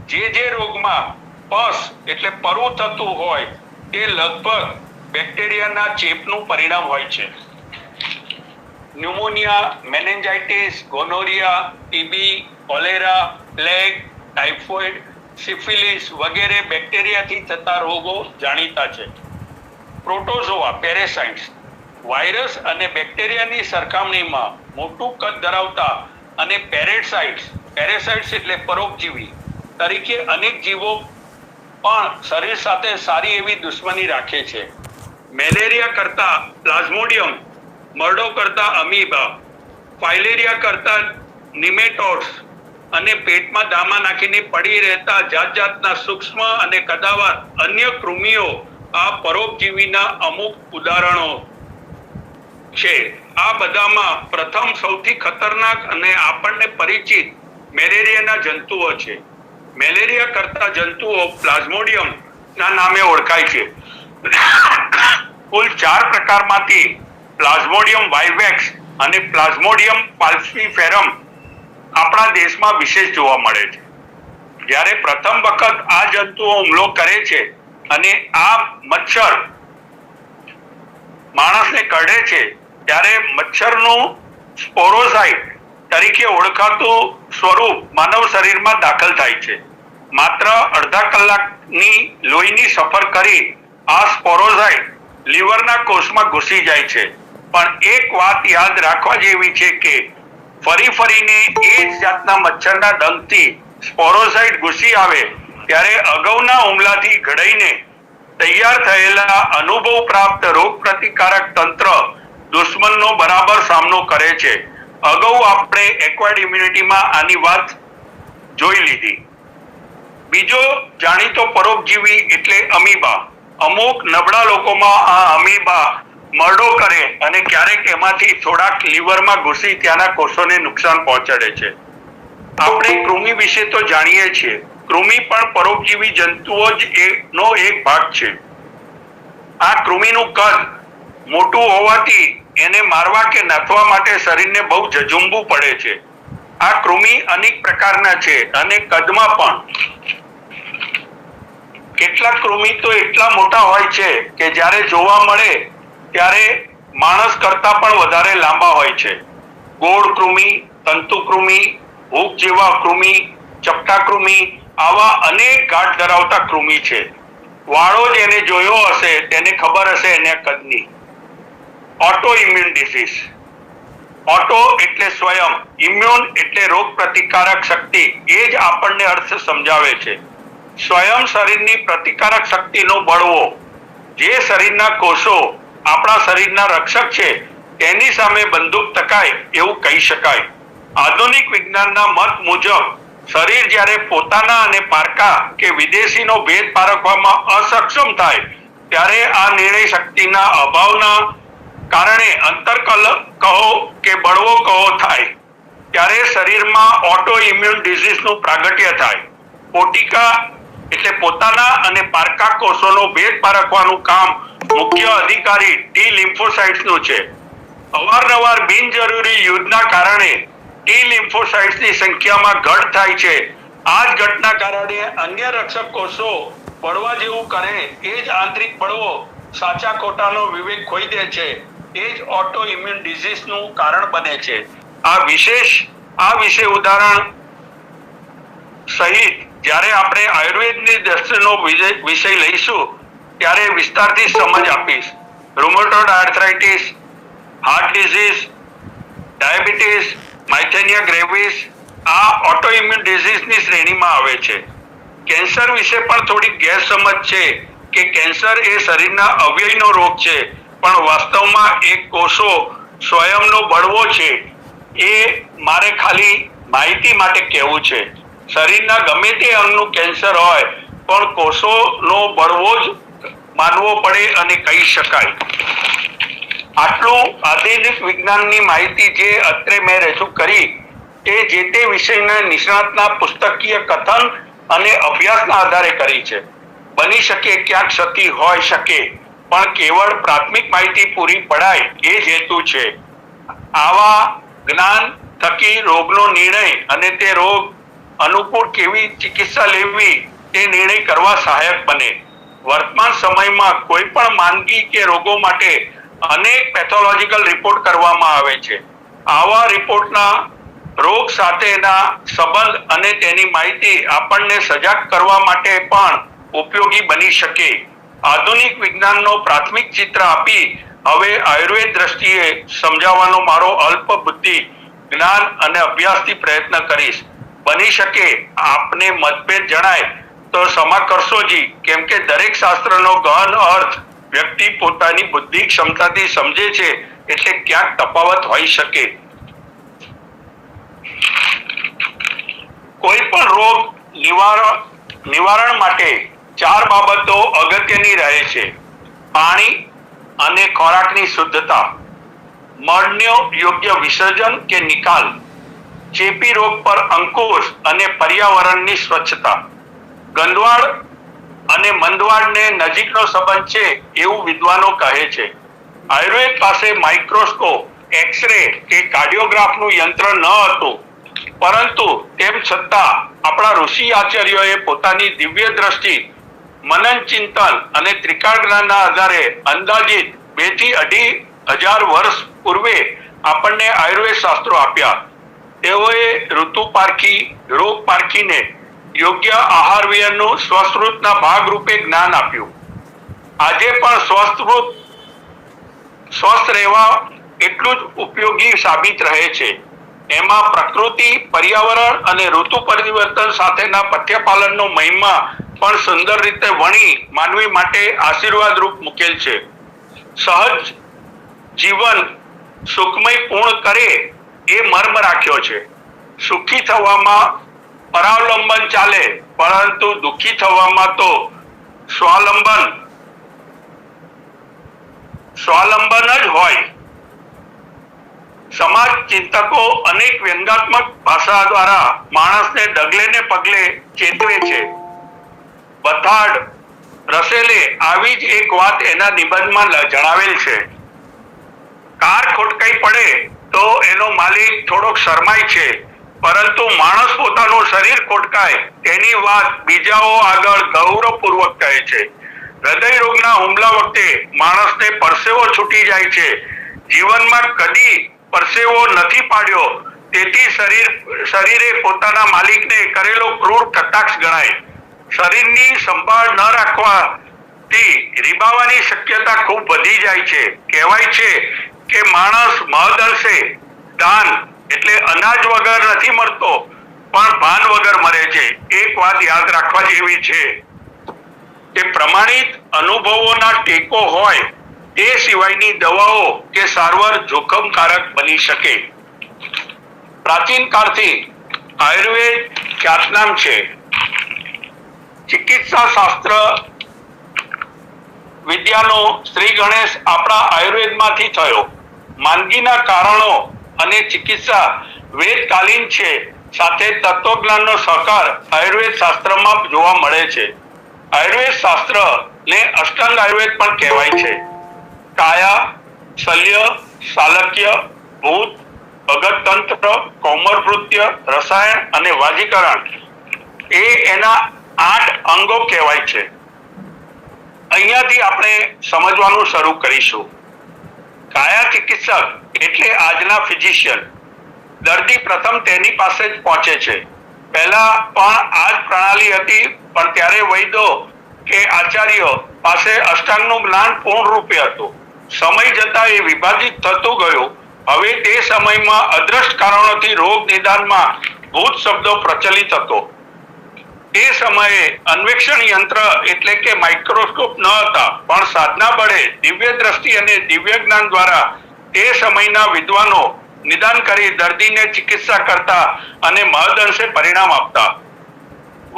જે રોગમાં પસ એટલે પરવું થતું હોય તે લગભગ બેક્ટેરિયાના ચેપનું પરિણામ હોય છે. Pneumonia, meningitis, gonorrhoea, TB, cholera, plague, typhoid, syphilis વગેરે બેક્ટેરિયાથી થતા રોગો જાણીતા છે. Protozoa, parasites. વાયરસ અને બેક્ટેરિયાની સરખામણીમાં મોટું કદ ધરાવતા અને પેરેસાઇટ્સ એટલે પરોપજીવી તરીકે અનેક જીવો પણ શરીર સાથે સારી એવી દુશ્મની રાખે છે. મેલેરિયા કરતા પ્લાઝ્મોડિયમ, મરડો કરતા અમીબા, ફાઇલેરિયા કરતા નિમેટોડ્સ અને પેટમાં દામા નાખીને પડી રહેતા જાતના સૂક્ષ્મ અને કદાવર અન્ય કૃમિઓ આ પરોપજીવીના અમુક ઉદાહરણો છે. આ બધામાં પ્રથમ સૌથી ખતરનાક અને આપણને પરિચિત મેલેરિયાના જંતુઓ છે. મેલેરિયા કરતા જંતુઓ પ્લાઝ્મોડિયમ ના નામે ઓળખાય છે. કુલ 4 પ્રકારમાંથી પ્લાઝ્મોડિયમ વાઇવેક્સ અને પ્લાઝ્મોડિયમ ફાલ્સિફેરમ આપણા દેશમાં વિશેષ જોવા મળે છે. જ્યારે પ્રથમ વખત આ જંતુઓ હુમલો કરે છે અને આ મચ્છર માણસને કરડે છે ત્યારે મચ્છરનું સ્પોરોસાઇટ તરીકે ઓળખાતું સ્વરૂપ માનવ શરીરમાં દાખલ થાય છે. માત્ર અડધા કલાકની લોહીની સફર કરી આ સ્પોરોસાઇટ લીવરના કોષમાં ઘૂસી જાય છે. પણ એક વાત યાદ રાખવા જેવી છે કે ફરીને એ જ જાતના મચ્છરના ડંખથી સ્પોરોસાઇટ ઘૂસી આવે ત્યારે અગાઉના હુમલાથી ઘડાઈને તૈયાર થયેલા અનુભવ પ્રાપ્ત રોગ પ્રતિકારક તંત્ર દુશ્મનનો બરાબર સામનો કરે છે. અગાઉ આપણે એક્વાયર્ડ ઇમ્યુનિટીમાં આની વાત જોઈ લીધી. બીજો જાણીતો પરોપજીવી એટલે અમીબા. અમુક નબળા લોકોમાં આ અમીબા મરડો કરે અને ક્યારેક એમાંથી થોડાક લીવરમાં ઘૂસી ત્યાંના કોષોને નુકસાન પહોંચાડે છે. આપણે કૃમિ વિશે તો જાણીએ છીએ. કૃમિ પણ પરોપજીવી જંતુઓ જ નો એક ભાગ છે. આ કૃમિનું કદ મોટું હોવાથી એને મારવા કે નાથવા માટે શરીરને બહુ ઝઝુમવું પડે છે. આ કૃમિ અનેક પ્રકારના છે અને કદમાં પણ. કેટલાક કૃમિ તો એટલા મોટા હોય છે કે જ્યારે જોવા મળે ત્યારે માણસ કરતા પણ વધારે લાંબા હોય છે. ગોળ કૃમિ, તંતુ કૃમિ, હૂક જેવા કૃમિ, ચપટા કૃમિ, આવા અનેક ગાંઠ ધરાવતા કૃમિ છે. વાળો જેને જોયો હશે તેને ખબર હશે એના કદની. Auto immune disease. ઓટો એટલે સ્વયં, ઇમ્યુન એટલે રોગ પ્રતિકારક શક્તિ. એ જ આપણને અર્થ સમજાવે છે. સ્વયં શરીરની પ્રતિકારક શક્તિનો બળવો. જે શરીરના કોષો આપણા શરીરના રક્ષક છે તેની સામે બંદૂક ટકાય એવું કહી શકાય. આધુનિક વિજ્ઞાનના મત મુજબ શરીર જ્યારે પોતાના અને પારકા કે વિદેશીનો ભેદ પારખવામાં અસક્ષમ થાય ત્યારે આ નિર્ણય શક્તિના અભાવના કારણે અંતરકલ કહો કે બળવો કહો થાય ત્યારે શરીરમાં ઓટો ઇમ્યુન ડિસીઝનું પ્રાગટ્ય થાય. પોટિકા એટલે પોતાના અને પારકા કોષોનો ભેદ પારખવાનું કામ મુખ્ય અધિકારી ટી લિમ્ફોસાઇટ્સનું છે. અવારનવાર બિનજરૂરી યુદ્ધના કારણે ટી લિમ્ફોસાઇટ્સની સંખ્યામાં ઘટ થાય છે. આ જ ઘટના કારણે અન્ય રક્ષક કોષો બળવા જેવું કરે એ જ આંતરિક બળવો સાચા ખોટાનો વિવેક ખોઈ દે છે. એ જ ઓટો ઇમ્યુન ડિસીઝનું કારણ બને છે. આ વિશે ઉદાહરણ સહિત જ્યારે આપણે આયુર્વેદની દ્રષ્ટિનો વિષય લઈશું ત્યારે વિસ્તારથી સમજ આપીશ. Rheumatoid arthritis, heart disease, diabetes, myasthenia gravis આ ઓટોઇમ્યુન ડિઝીઝની શ્રેણીમાં આવે છે. કેન્સર વિશે પણ થોડી ગેરસમજ છે કે કેન્સર એ શરીરના અવયવનો રોગ છે, પણ વાસ્તવમાં એ કોષો સ્વયંનો બળવો છે. એ મારે ખાલી માહિતી માટે કહેવું છે. શરીરના ગમે તે અંગનું કેન્સર હોય પણ કોષોનો બળવો જ માનવો પડે અને કહી શકાય. આટલું આધુનિક વિજ્ઞાનની માહિતી જે અત્રે મેં રજૂ કરી તે જે તે વિષયના નિષ્ણાતના પુસ્તકીય કથન અને અભ્યાસના આધારે કરી છે. બની શકે ક્યાંક ક્ષતિ હોઈ શકે, પણ કેવળ પ્રાથમિક માહિતી પૂરી પડાય એ જ હેતુ છે. આવા જ્ઞાન થકી રોગનો નિર્ણય અને તે રોગ અનુકૂળ કેવી ચિકિત્સા લેવી તે નિર્ણય કરવા સહાયક બને. વર્તમાન સમયમાં કોઈ પણ માંદગી કે રોગો માટે અનેક પેથોલોજીકલ રિપોર્ટ કરવામાં આવે છે. આવા રિપોર્ટના રોગ સાથેના સંબંધ અને તેની માહિતી આપણને સજાગ કરવા માટે પણ ઉપયોગી બની શકે. આધુનિક વિજ્ઞાનનો પ્રાથમિક ચિત્ર આપી હવે આયુર્વેદ દ્રષ્ટિએ સમજાવવાનો મારો અલ્પ બુદ્ધિ, જ્ઞાન અને અભ્યાસથી પ્રયત્ન કરીશ. બની શકે આપને મતભેદ જણાય તો ક્ષમા કરશો જી, કેમ કે દરેક શાસ્ત્રનો ગહન અર્થ વ્યક્તિ પોતાની બુદ્ધિ ક્ષમતાથી સમજે છે એટલે ક્યાંક તફાવત હોઈ શકે. કોઈ પણ રોગ નિવારણ માટે 4 બાબતો અગત્યની રહે છે. પાણી અને ખોરાકની શુદ્ધતા, મળનો યોગ્ય વિસર્જન કે નિકાલ, ચેપી રોગ પર અંકુશ અને પર્યાવરણની સ્વચ્છતા. ગંદવાડ અને મંદવાડને નજીકનો સંબંધ છે એવું વિદ્વાનો કહે છે. આયુર્વેદ પાસે માઇક્રોસ્કોપ, એક્સરે કે કાર્ડિયોગ્રાફનું યંત્ર ન હતું, પરંતુ તેમ છતાં આપણા ઋષિ આચાર્યોએ પોતાની દિવ્ય દ્રષ્ટિ, મનન ચિંતન અને ત્રિકાળ જ્ઞાનના આધારે અંદાજિત 2 થી 2,500 વર્ષ પૂર્વે આપણને આયુર્વેદ શાસ્ત્રો આપ્યા. તેઓએ ઋતુ પારખી, રોગ પારખીને યોગ્ય આહાર વિહારનું સ્વસ્તૃતના ભાગરૂપે જ્ઞાન આપ્યું. આજે પણ સ્વસ્થ રહેવા એટલું જ ઉપયોગી સાબિત રહે છે. એમાં પ્રકૃતિ, પર્યાવરણ અને ઋતુ પરિવર્તન સાથેના પથ્યપાલનનો મહિમા પણ સુંદર રીતે વણી માનવી માટે આશીર્વાદ રૂપ મૂકેલ છે. સહજ જીવન સુખમય પૂર્ણ કરે એ મર્મ રાખ્યો છે. સુખી થવામાં પરાવલંબન ચાલે, પરંતુ દુઃખી થવામાં તો સ્વાવલંબન સ્વાવલંબન જ હોય. સમાજ ચિંતકો અનેક વ્યંગાત્મક ભાષા દ્વારા માણસને ડગલે ને પગલે ચેતવે છે. બથાર્ડ રસેલે આવી જ એક વાત એના નિબંધમાં જણાવેલ છે. કાર ખોટકાઈ પડે તો એનો માલિક થોડોક શરમાય છે, પરંતુ માણસ પોતાનું શરીર ખોટકાય તેની વાત બીજાઓ આગળ ગૌરવપૂર્વક કહે છે. હૃદય રોગના હુમલા વખતે માણસને પરસેવો છૂટી જાય છે. જીવનમાં કદી પરસેવો નથી પાડ્યો, તેથી શરીરે પોતાના માલિકને કરેલો ક્રૂર કટાક્ષ ગણાય. શરીરની સંભાળ ન રાખવાથી રીબાવાની શક્યતા ખૂબ વધી જાય છે. કહેવાય છે કે માણસ મહદઅંશે દાન એટલે અનાજ વગર નથી મરતો, પણ ભાન વગર મરે છે. એક વાત યાદ રાખવા જેવી છે કે પ્રમાણિત અનુભવોના ટેકો હોય તે સિવાયની દવાઓ કે સારવાર જોખમકારક બની શકે. પ્રાચીન કાળથી આયુર્વેદ ખ્યાતનામ છે. ચિકિત્સા શાસ્ત્ર વિદ્યાનો શ્રી ગણેશ આપણા આયુર્વેદમાંથી થયો. માંદગીના કારણો અને ચિકિત્સા વેદકાલીન છે, સાથે તત્વજ્ઞાનનો સહકાર આયુર્વેદ શાસ્ત્રમાં જોવા મળે છે. આયુર્વેદ શાસ્ત્ર ને અષ્ટાંગ આયુર્વેદ પણ કહેવાય છે. કાયા, શલ્ય, શાલક્ય, ભૂત, ભગતતંત્ર, કૌમરભૃત્ય, રસાયણ અને વાજીકરણ એ એના 8 અંગો કહેવાય છે. અહીંયાથી આપણે સમજવાનું શરૂ કરીશું. કાયા ચિકિત્સક એટલે આજના ફિઝિશિયન. દર્દી પ્રથમ તેની પાસે જ પહોંચે છે. પહેલા પણ આ જ પ્રણાલી હતી, પણ ત્યારે વૈદ્યો કે આચાર્યો પાસે અષ્ટાંગનું જ્ઞાન પૂર્ણ રૂપે હતું. સમય જતા એ વિભાજિત થતું ગયું. હવે તે સમયમાં અદ્રષ્ટ કારણોથી રોગ નિદાનમાં ભૂત શબ્દો પ્રચલિત હતો. તે સમયે અન્વેષણ યંત્ર એટલે કે માઇક્રોસ્કોપ ન હતા, પણ સાધના બળે દિવ્ય દ્રષ્ટિ અને દિવ્ય જ્ઞાન દ્વારા તે સમયના વિદ્વાનો નિદાન કરી દર્દીને ચિકિત્સા કરતા અને મહદઅંશે પરિણામ આપતા.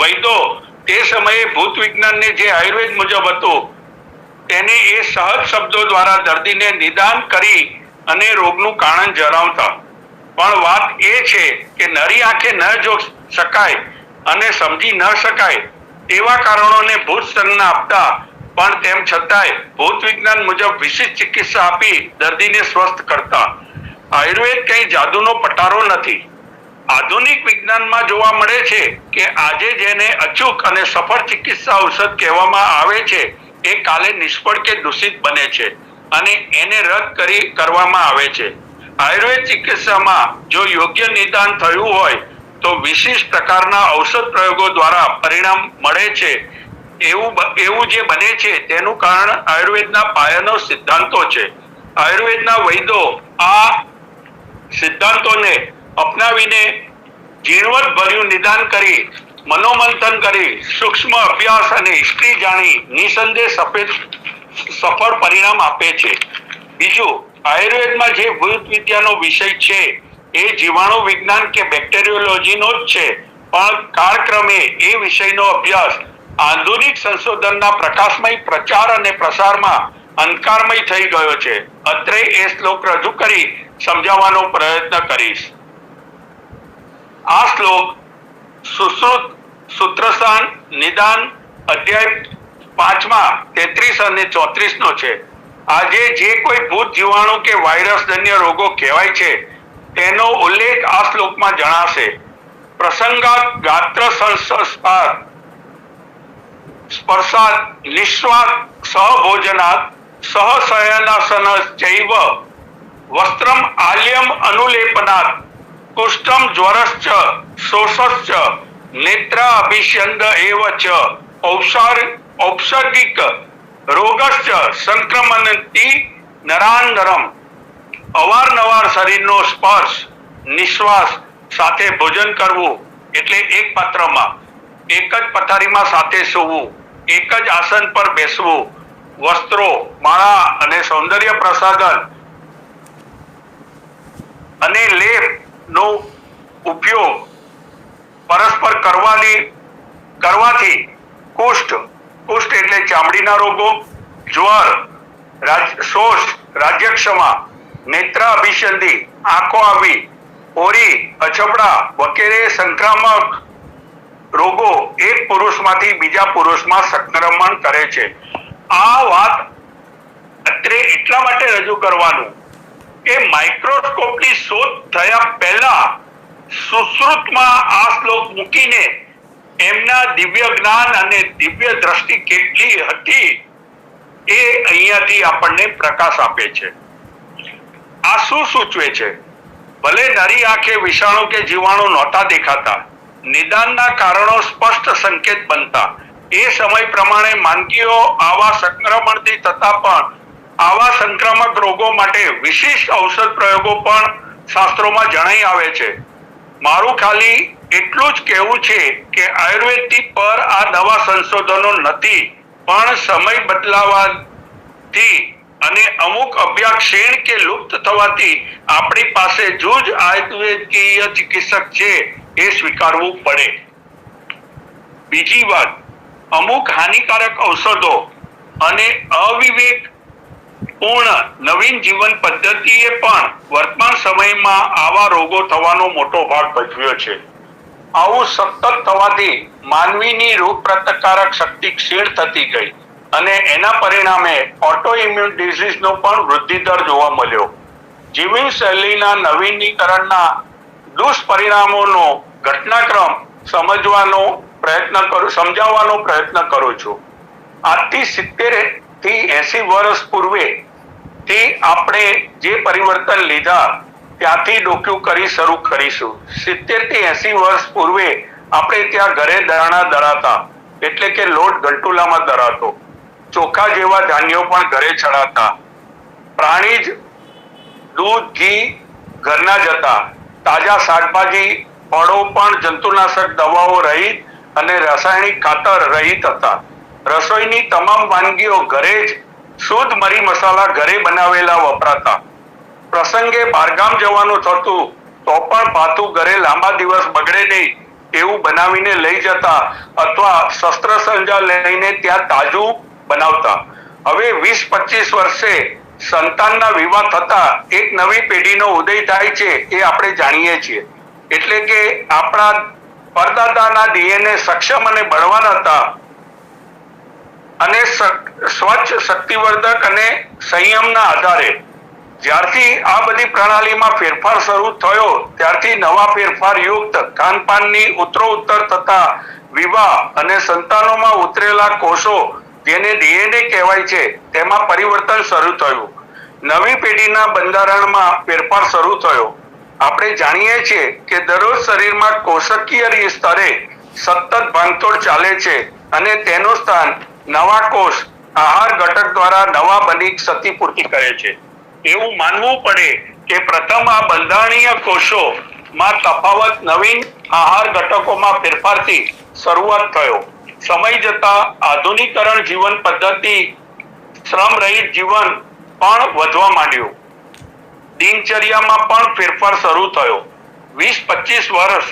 વૈદ્યો તે સમયે ભૂત વિજ્ઞાનને જે આયુર્વેદ મુજબ હતું તેને એ સહજ શબ્દો દ્વારા દર્દીને નિદાન કરી અને રોગનું કારણ જણાવતા. પણ વાત એ છે કે નરી આંખે ન જોઈ શકાય અને સમજી ન શકાય તેવા કારણોને ભૂત સંજ્ઞા આપતા, પણ તેમ છતાંય ભૂત વિજ્ઞાન મુજબ વિશિષ્ટ ચિકિત્સા આપી દર્દીને સ્વસ્થ કરતા. આયુર્વેદ કઈ જાદુનો પટારો નથી. આધુનિક વિજ્ઞાનમાં જોવા મળે છે કે આજે જેને અચૂક અને સફળ ચિકિત્સા ઔષધ કહેવામાં આવે છે એ કાલે નિષ્ફળ કે દૂષિત બને છે અને એને રદ કરવામાં આવે છે. આયુર્વેદ ચિકિત્સામાં જો યોગ્ય નિદાન થયું હોય તો વિશિષ્ટ પ્રકારના ઔષધ પ્રયોગો દ્વારા પરિણામ મળે છે. એવું જે બને છે તેનું કારણ આયુર્વેદના પાયાનો સિદ્ધાંતો છે. આયુર્વેદના વૈદ્યો આ સિદ્ધાંતોને અપનાવીને ઝીણવટ ભર્યું નિદાન કરી, મનોમંથન કરી, સૂક્ષ્મ અભ્યાસ અને હિસ્ટ્રી જાણી નિસંદેહ સફળ પરિણામ આપે છે. બીજું, આયુર્વેદમાં જે ભૂત વિદ્યાનો વિષય છે એ જીવાણુ વિજ્ઞાન કે બેક્ટેરિયોલોજીનો જ છે, પણ કાળક્રમે એ વિષયનો અભ્યાસ આધુનિક સંશોધનના પ્રકાશમય પ્રચાર અને પ્રસારમાં અંધકારમય થઈ ગયો છે. અત્રે એ શ્લોક રજૂ કરી સમજાવવાનો પ્રયત્ન કરીશ. આ શ્લોક સુશ્રુત સૂત્રસાર નિદાન અધ્યાય 5માં 33 અને 34 નો છે. આજે જે કોઈ ભૂત જીવાણુ કે વાયરસ જન્ય રોગો કહેવાય છે તેનો ઉલ્લેખ આ શ્લોકમાં જણાશે. પ્રસંગાત ગાત્ર સંસ્કાર સ્પર્શાત નિશ્વાસ સહભોજનાત સહશયનાસન ચૈવ વસ્ત્રમ આલ્યમ અનુલેપનાત કુષ્ઠમ જ્વરશ્ચ શોષશ્ચ નેત્ર અભિષ્યંદ એવ ચ ઔષધિક રોગશ્ચ સંક્રમણથી નરાનરમ. અવારનવાર શરીરનો સ્પર્શ, નિશ્વાસ સાથે ભોજન કરવું એટલે એક પાત્રમાં, એક જ પથારીમાં સાથે સૂવું, એક જ આસન પર બેસવું, વસ્ત્રો, માળા અને સૌંદર્ય પ્રસાધન અને લેપનો ઉપયોગ પરસ્પર કરવાથી કુષ્ઠ એટલે ચામડીના રોગો, જ્વર, શોષ, રાજ્યક્ષમા, નેત્ર અભિસંધિ, આંખો આવી, ઓરી, અછબડા વગેરે સંક્રામક રોગો એક પુરુષમાંથી બીજા પુરુષમાં સંક્રમણ કરે છે. આ વાત અત્રે એટલા માટે રજૂ કરવાનું કે માઇક્રોસ્કોપની શોધ થયા પહેલા સુશ્રુતમાં આ શ્લોક મૂકીને એમના દિવ્ય જ્ઞાન અને દિવ્ય દ્રષ્ટિ કેટલી હતી એ અહીંયાથી આપણને પ્રકાશ આપે છે. આ શું સૂચવે છે? ભલે નરી આંખે વિષાણુ કે જીવાણુ નહોતા દેખાતા, નિદાનના કારણો સ્પષ્ટ સંકેત બનતા, એ સમય પ્રમાણે માંદગીઓ આવા સંક્રમણથી થતા પણ આવા સંક્રામક રોગો માટે વિશિષ્ટ ઔષધ પ્રયોગો પણ શાસ્ત્રોમાં જણાઈ આવે છે. મારું ખાલી એટલું જ કહેવું છે કે આયુર્વેદથી પર આ નવા સંશોધનો નથી, પણ સમય બદલાવાથી અને અમુક અભ્યાસ ક્ષીણ કે લુપ્ત થવાથી આપણી પાસે જૂજ આયુર્વેદીય ચિકિત્સક છે એ સ્વીકારવું પડે. બીજી વાત, અમુક હાનિકારક ઔષધો અને અવિવેક પૂર્ણ નવીન જીવન પદ્ધતિએ પણ વર્તમાન સમયમાં આવા રોગો થવાનો મોટો ભાગ ભજવ્યો છે. આવું સતત થવાથી માનવીની રોગ પ્રતિકારક શક્તિ ક્ષીણ થતી ગઈ અને એના પરિણામે ઓટો ઇમ્યુન ડિઝીઝનો પણ વૃદ્ધિ દર જોવા મળ્યો. જીવનશૈલીના નવીનીકરણના દુષ્પરિણામોનો ઘટનાક્રમ સમજાવવાનો પ્રયત્ન કરું છું. આજથી 70 થી 80 વર્ષ પૂર્વે થી આપણે જે પરિવર્તન લીધા ત્યાંથી ડોક્યું કરી શરૂ કરીશું. 70 થી 80 વર્ષ પૂર્વે આપણે ત્યાં ઘરે દાણા દળાતા, એટલે કે લોટ ગંટુલામાં દળાતો, ચોખા જેવા ધાન્યો પણ ઘરે ચડાતા, પ્રાણીજ દૂધ ઘી ઘરના જ હતા, તાજા શાકભાજી ફળો પણ જંતુનાશક દવાઓ રહિત અને રાસાયણિક ખાતર રહિત હતા. રસોઈની તમામ વાનગીઓ ઘરે જ શુદ્ધ મરી મસાલા ઘરે બનાવેલા વપરાતા. પ્રસંગે બહારગામ જવાનું થતું તો પણ ભાતું ઘરે લાંબા દિવસ બગડે નહીં એવું બનાવીને લઈ જતા અથવા શસ્ત્ર સંજા લઈને ત્યાં તાજું બનાવતા. હવે 20-25 વર્ષે સંતાનના વિવાહ થતા એક નવી પેઢીનો ઉદય થાય છે એ આપણે જાણીએ છીએ. એટલે કે આપણા પરદાદાના ડીએનએ સક્ષમ અને બળવાન હતા અને સ્વચ્છ, શક્તિવર્ધક અને સંયમના આધારે જ્યારથી આ બધી પ્રણાલીમાં ફેરફાર શરૂ થયો ત્યારથી નવા ફેરફાર યુક્ત ખાનપાનની ઉત્તરોત્તર થતા વિવાહ અને સંતાનોમાં ઉતરેલા કોષો જેને ડીએનએ કહેવાય છે તેમાં પરિવર્તન શરૂ થયું. નવી પેઢીના બંધારણમાં ફેરફાર શરૂ થયો. આપણે જાણીએ છીએ કે દરરોજ શરીરમાં કોષકીય સ્તરે સતત ભાંગતોડ ચાલે છે અને તેનું સ્થાન નવા કોષ આહાર ઘટક દ્વારા નવા બની ક્ષતિપૂર્તિ કરે છે. એવું માનવું પડે કે પ્રથમ આ બંધારણીય કોષોમાં તફાવત નવીન આહાર ઘટકોમાં ફેરફારથી શરૂઆત થયો. સમય જતા આધુનિકરણ જીવન પદ્ધતિ, શ્રમ રહિત જીવન પણ વધવા માંડ્યું. દિનચર્યામાં પણ ફેરફાર શરૂ થયો. 20-25 વર્ષ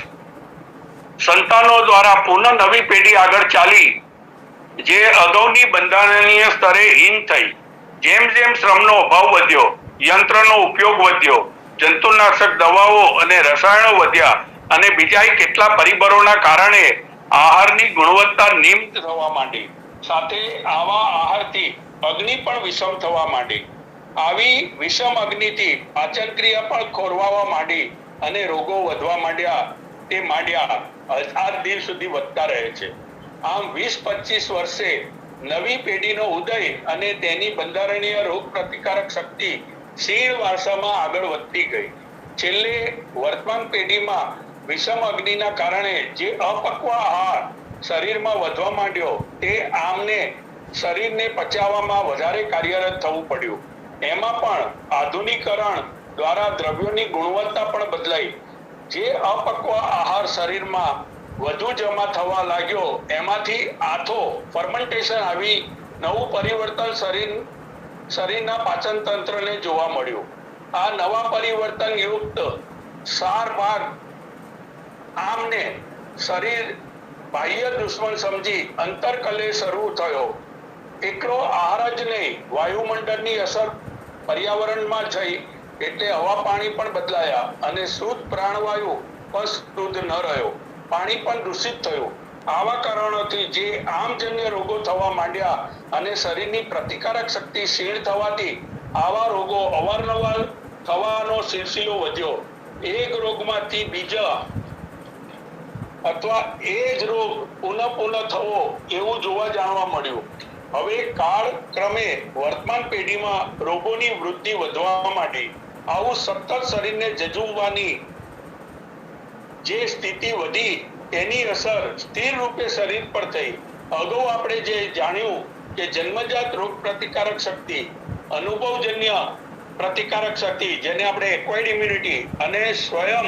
સંતાનો દ્વારા પુનઃ નવી પેઢી આગળ ચાલી જે અગાઉની બંધારણીય સ્તરે હીન થઈ. જેમ જેમ શ્રમનો અભાવ વધ્યો, યંત્રનો ઉપયોગ વધ્યો, જંતુનાશક દવાઓ અને રસાયણો વધ્યા અને બીજા કેટલા પરિબળોના કારણે આહારની ગુણવત્તા નિમ્ન થવા માંડી. સાથે આવા આહારથી અગ્નિ પણ વિષમ થવા માંડી. આવી વિષમ અગ્નિથી પાચન ક્રિયા પણ ખોરવાવા માંડી અને રોગો વધવા માંડ્યા આજ દિન સુધી વધતા રહે છે. આમ 20-25 વર્ષે નવી પેઢીનો ઉદય અને તેની બંધારણીય રોગ પ્રતિકારક શક્તિ ક્ષીણ વારસામાં આગળ વધતી ગઈ. છેલ્લે વર્તમાન પેઢીમાં વિષમ અગ્નિના કારણે જે અપક્વ આહાર શરીરમાં વધવા માંડ્યો તે આમને શરીરને પચાવવામાં વધારે કાર્યરત થવું પડ્યું. એમાં પણ આધુનિકરણ દ્વારા દ્રવ્યોની ગુણવત્તા પણ બદલાઈ. જે અપક્વ આહાર શરીરમાં વધુ જમા થવા લાગ્યો એમાંથી આથો ફર્મેન્ટેશન આવી નવું પરિવર્તન શરીરના પાચન તંત્રને જોવા મળ્યું. આ નવા પરિવર્તન યુક્ત સાર ભાગ આમને શરીર બાહ્ય દુશ્મન સમજી અંતરકલે શરૂ થયો. એકલો આહાર જ નહીં, વાયુમંડળની અસર પર્યાવરણમાં થઈ એટલે હવા પાણી પણ બદલાયા અને શુદ્ધ પ્રાણવાયુ પણ શુદ્ધ ન રહ્યો, પાણી પણ દૂષિત થયું. આવા કારણોથી જે આમજન્ય રોગો થવા માંડ્યા અને શરીરની પ્રતિકારક શક્તિ ક્ષીણ થવાથી આવા રોગો અવારનવાર થવાનો સિલસિલો વધ્યો. એક રોગમાંથી બીજા અથવા એ જ રોગ પુનઃ થવો એવું જોવા જાણવા મળ્યું. હવે કાળક્રમે વર્તમાન પેઢીમાં રોગોની વૃદ્ધિ વધવા માંડી. આવું સતત શરીરને જજુમવાની જે સ્થિતિ વધી તેની અસર સ્થિર રૂપે શરીર પર થઈ. અગાઉ આપણે જે જાણ્યું કે જન્મજાત રોગ પ્રતિકારક શક્તિ, અનુભવજન્ય પ્રતિકારક શક્તિ જેને આપણે એક્વાયર્ડ ઇમ્યુનિટી અને સ્વયં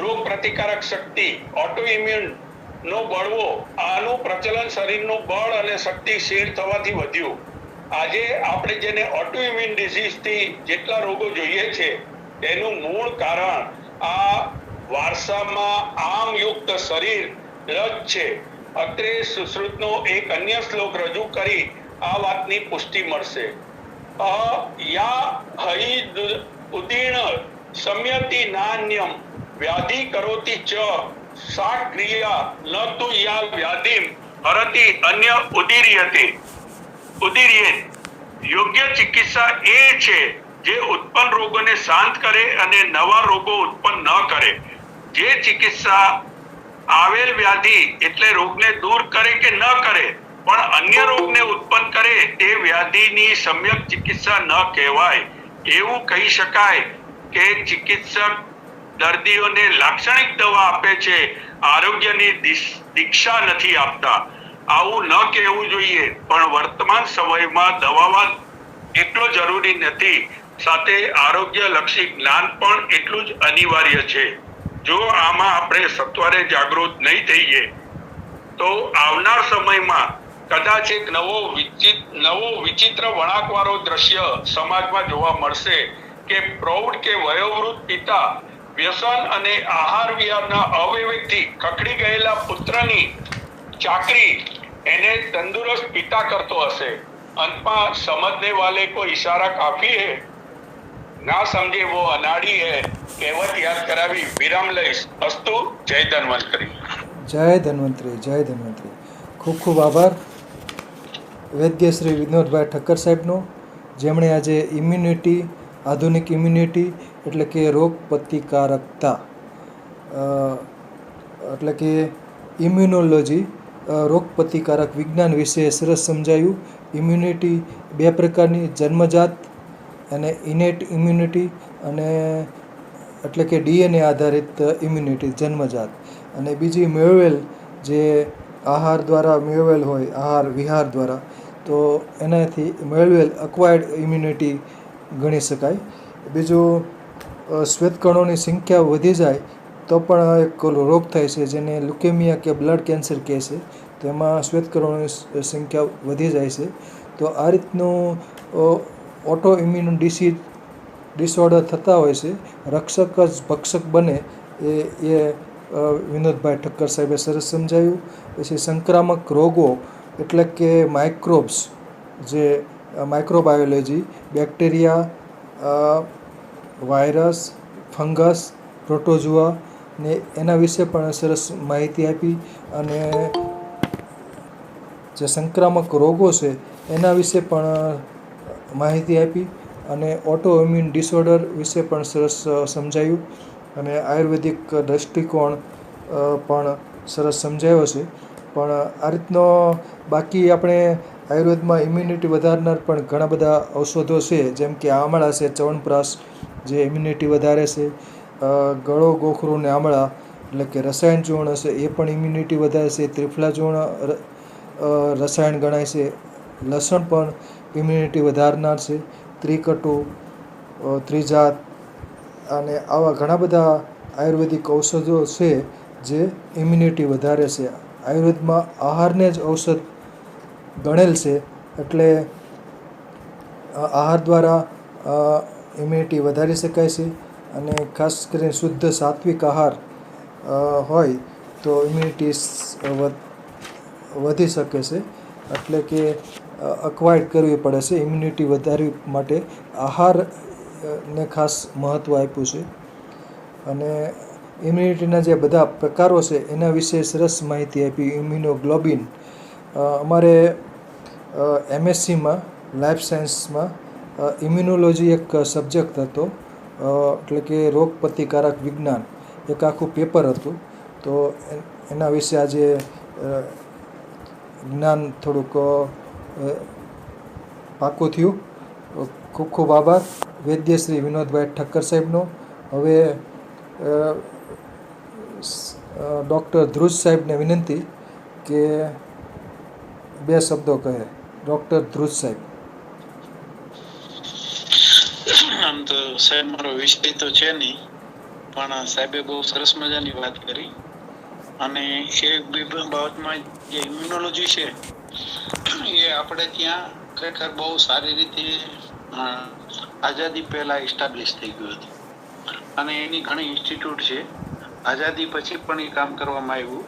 રોગ પ્રતિકારક શક્તિ ઓટો ઇમ્યુન નો બળવો, આનું પ્રચલન શરીરનું બળ અને શક્તિ ક્ષીણ થવાથી વધ્યું. આજે આપણે જેને ઓટો ઇમ્યુન ડિસીઝ થી જેટલા રોગો જોઈએ છે તેનું મૂળ કારણ આ વારસામાં આમયુક્ત શરીર જ છે. અત્રે સુશ્રુતનો એક અન્ય શ્લોક રજૂ કરી આ વાતની પુષ્ટિ મળશે. યા હૈ ઉદીર્ણ સમયતિ નાન્યમ વ્યાધિ કરોતિ ચ સા ક્રિયા ન તુ યા વ્યાધિમ હરતિ અન્ય ઉદીર્યેત. યોગ્ય ચિકિત્સા એ છે જે ઉત્પન્ન રોગોને શાંત કરે અને નવા રોગો ઉત્પન્ન ન કરે. જે ચિકિત્સા આવેલ વ્યાધિ એટલે રોગને દૂર કરે કે ન કરે પણ અન્ય રોગને ઉત્પન્ન કરે તે વ્યાધિની સમ્યક ચિકિત્સા ન કહેવાય. એવું કહી શકાય કે ચિકિત્સક દર્દીઓને લાક્ષણિક દવા આપે છે, આરોગ્યની દીક્ષા નથી આપતા. આવું ન કહેવું જોઈએ, પણ વર્તમાન સમયમાં દવામાં એટલો જરૂરી નથી, સાથે આરોગ્યલક્ષી જ્ઞાન પણ એટલું જ અનિવાર્ય છે. જો આમાં આપણે સત્વરે જાગૃત નહીં થઈએ તો આવનાર સમયમાં કદાચ એક નવો વિચિત્ર વળાંકવાળો દ્રશ્ય સમાજમાં જોવા મળશે કે પ્રૌઢ કે વયોવૃદ્ધ પિતા વ્યસન અને આહાર વિહારના અવિવેકથી ખખડી ગયેલા પુત્રની ચાકરી એને તંદુરસ્ત પિતા કરતો હશે. અંતમાં સમજને વાલે કો ઇશારા કાફી હૈ, ના સમજે વો અનાડી હૈ કહેવત યાદ કરાવી વિરામ લઈશ. અસ્તુ. જય ધન્વંતરી. જય ધન્વંતરી, જય ધન્વંતરી. ખૂબ ખૂબ આભાર વૈદ્ય શ્રી વિનોદભાઈ ઠક્કર સાહેબનો, જેમણે આજે ઇમ્યુનિટી, આધુનિક ઇમ્યુનિટી એટલે કે રોગ પ્રતિકારકતા એટલે કે ઇમ્યુનોલોજી, રોગ પ્રતિકારક વિજ્ઞાન વિશે સરસ સમજાયું. ઇમ્યુનિટી બે પ્રકારની, જન્મજાત અને ઇનેટ ઇમ્યુનિટી, અને એટલે કે ડીએનએ આધારિત ઇમ્યુનિટી જન્મજાત, અને બીજી મેળવેલ જે આહાર દ્વારા મેળવેલ હોય, આહાર વિહાર દ્વારા, તો એનાથી મેળવેલ અક્વાયર્ડ ઇમ્યુનિટી ગણી શકાય. બીજું શ્વેતકણોની સંખ્યા વધી જાય તો પણ એક રોગ થાય છે જેને લ્યુકેમિયા કે બ્લડ કેન્સર કહે છે. તો એમાં શ્વેતકણોની સંખ્યા વધી જાય છે. તો આ રીતનું ઓટો ઇમ્યુન ડિસઓર્ડર થતા હોય છે. રક્ષક જ ભક્ષક બને એ વિનોદભાઈ ઠક્કર સાહેબે સરસ સમજાવ્યું. પછી સંક્રામક રોગો એટલે કે માઇક્રોબ્સ, જે માઇક્રોબાયોલોજી, બેક્ટેરિયા, વાયરસ, ફંગસ, પ્રોટોઝુઆ ને એના વિશે પણ સરસ માહિતી આપી. અને જે સંક્રામક રોગો છે એના વિશે પણ માહિતી આપી, અને ઓટો ઇમ્યુન ડિસઓર્ડર વિશે પણ સરસ સમજાયું, અને આયુર્વેદિક દૃષ્ટિકોણ પણ સરસ સમજાયો છે. પણ આ રીતનો બાકી આપણે આયુર્વેદમાં ઇમ્યુનિટી વધારનાર પણ ઘણા બધા ઔષધો છે, જેમ કે આમળા છે, ચ્યવનપ્રાશ જે ઇમ્યુનિટી વધારે છે, ગળો, ગોખરું ને આમળા એટલે કે રસાયણ ચૂર્ણ છે એ પણ ઇમ્યુનિટી વધારે છે, ત્રિફલા ચૂર્ણ રસાયણ ગણાય છે, લસણ પણ ઇમ્યુનિટી વધારનાર છે, ત્રિકટુ, ત્રિજાત, અને આવા ઘણા બધા આયુર્વેદિક ઔષધો છે જે ઇમ્યુનિટી વધારે છે. આયુર્વેદમાં આહારને જ ઔષધ ગણેલ છે, એટલે આહાર દ્વારા ઇમ્યુનિટી વધારી શકાય છે. અને ખાસ કરીને શુદ્ધ સાત્વિક આહાર હોય તો ઇમ્યુનિટી વધી શકે છે. એટલે કે અક્વાયર્ડ કરવી પડે છે. ઇમ્યુનિટી વધારવી માટે આહારને ખાસ મહત્ત્વ આપ્યું છે. અને ઇમ્યુનિટીના જે બધા પ્રકારો છે એના વિશે સરસ માહિતી આપી. ઇમ્યુનોગ્લોબિન અમારે MSCમાં લાઈફ સાયન્સમાં ઇમ્યુનોલોજી એક સબ્જેક્ટ હતો, એટલે કે રોગ પ્રતિકારક વિજ્ઞાન એક આખું પેપર હતું. તો એના વિશે આજે જ્ઞાન થોડુંક પાકું થયું. ખૂબ ખૂબ આભાર વૈદ્ય શ્રી વિનોદભાઈ ઠક્કર સાહેબનો. હવે ડૉક્ટર ધ્રુજ સાહેબને વિનંતી કે 2 શબ્દો કહે. ડૉક્ટર ધ્રુજ સાહેબ. આમ તો સાહેબ મારો વિષય તો છે નહીં, પણ સાહેબે બહુ સરસ મજાની વાત કરી. અને એ બાબતમાં જે ઇમ્યુનોલોજી છે એ આપણે ત્યાં ખરેખર બહુ સારી રીતે આઝાદી પહેલા એસ્ટાબ્લિશ થઈ ગયું હતું. અને એની ઘણી ઇન્સ્ટિટ્યૂટ છે. આઝાદી પછી પણ એ કામ કરવામાં આવ્યું.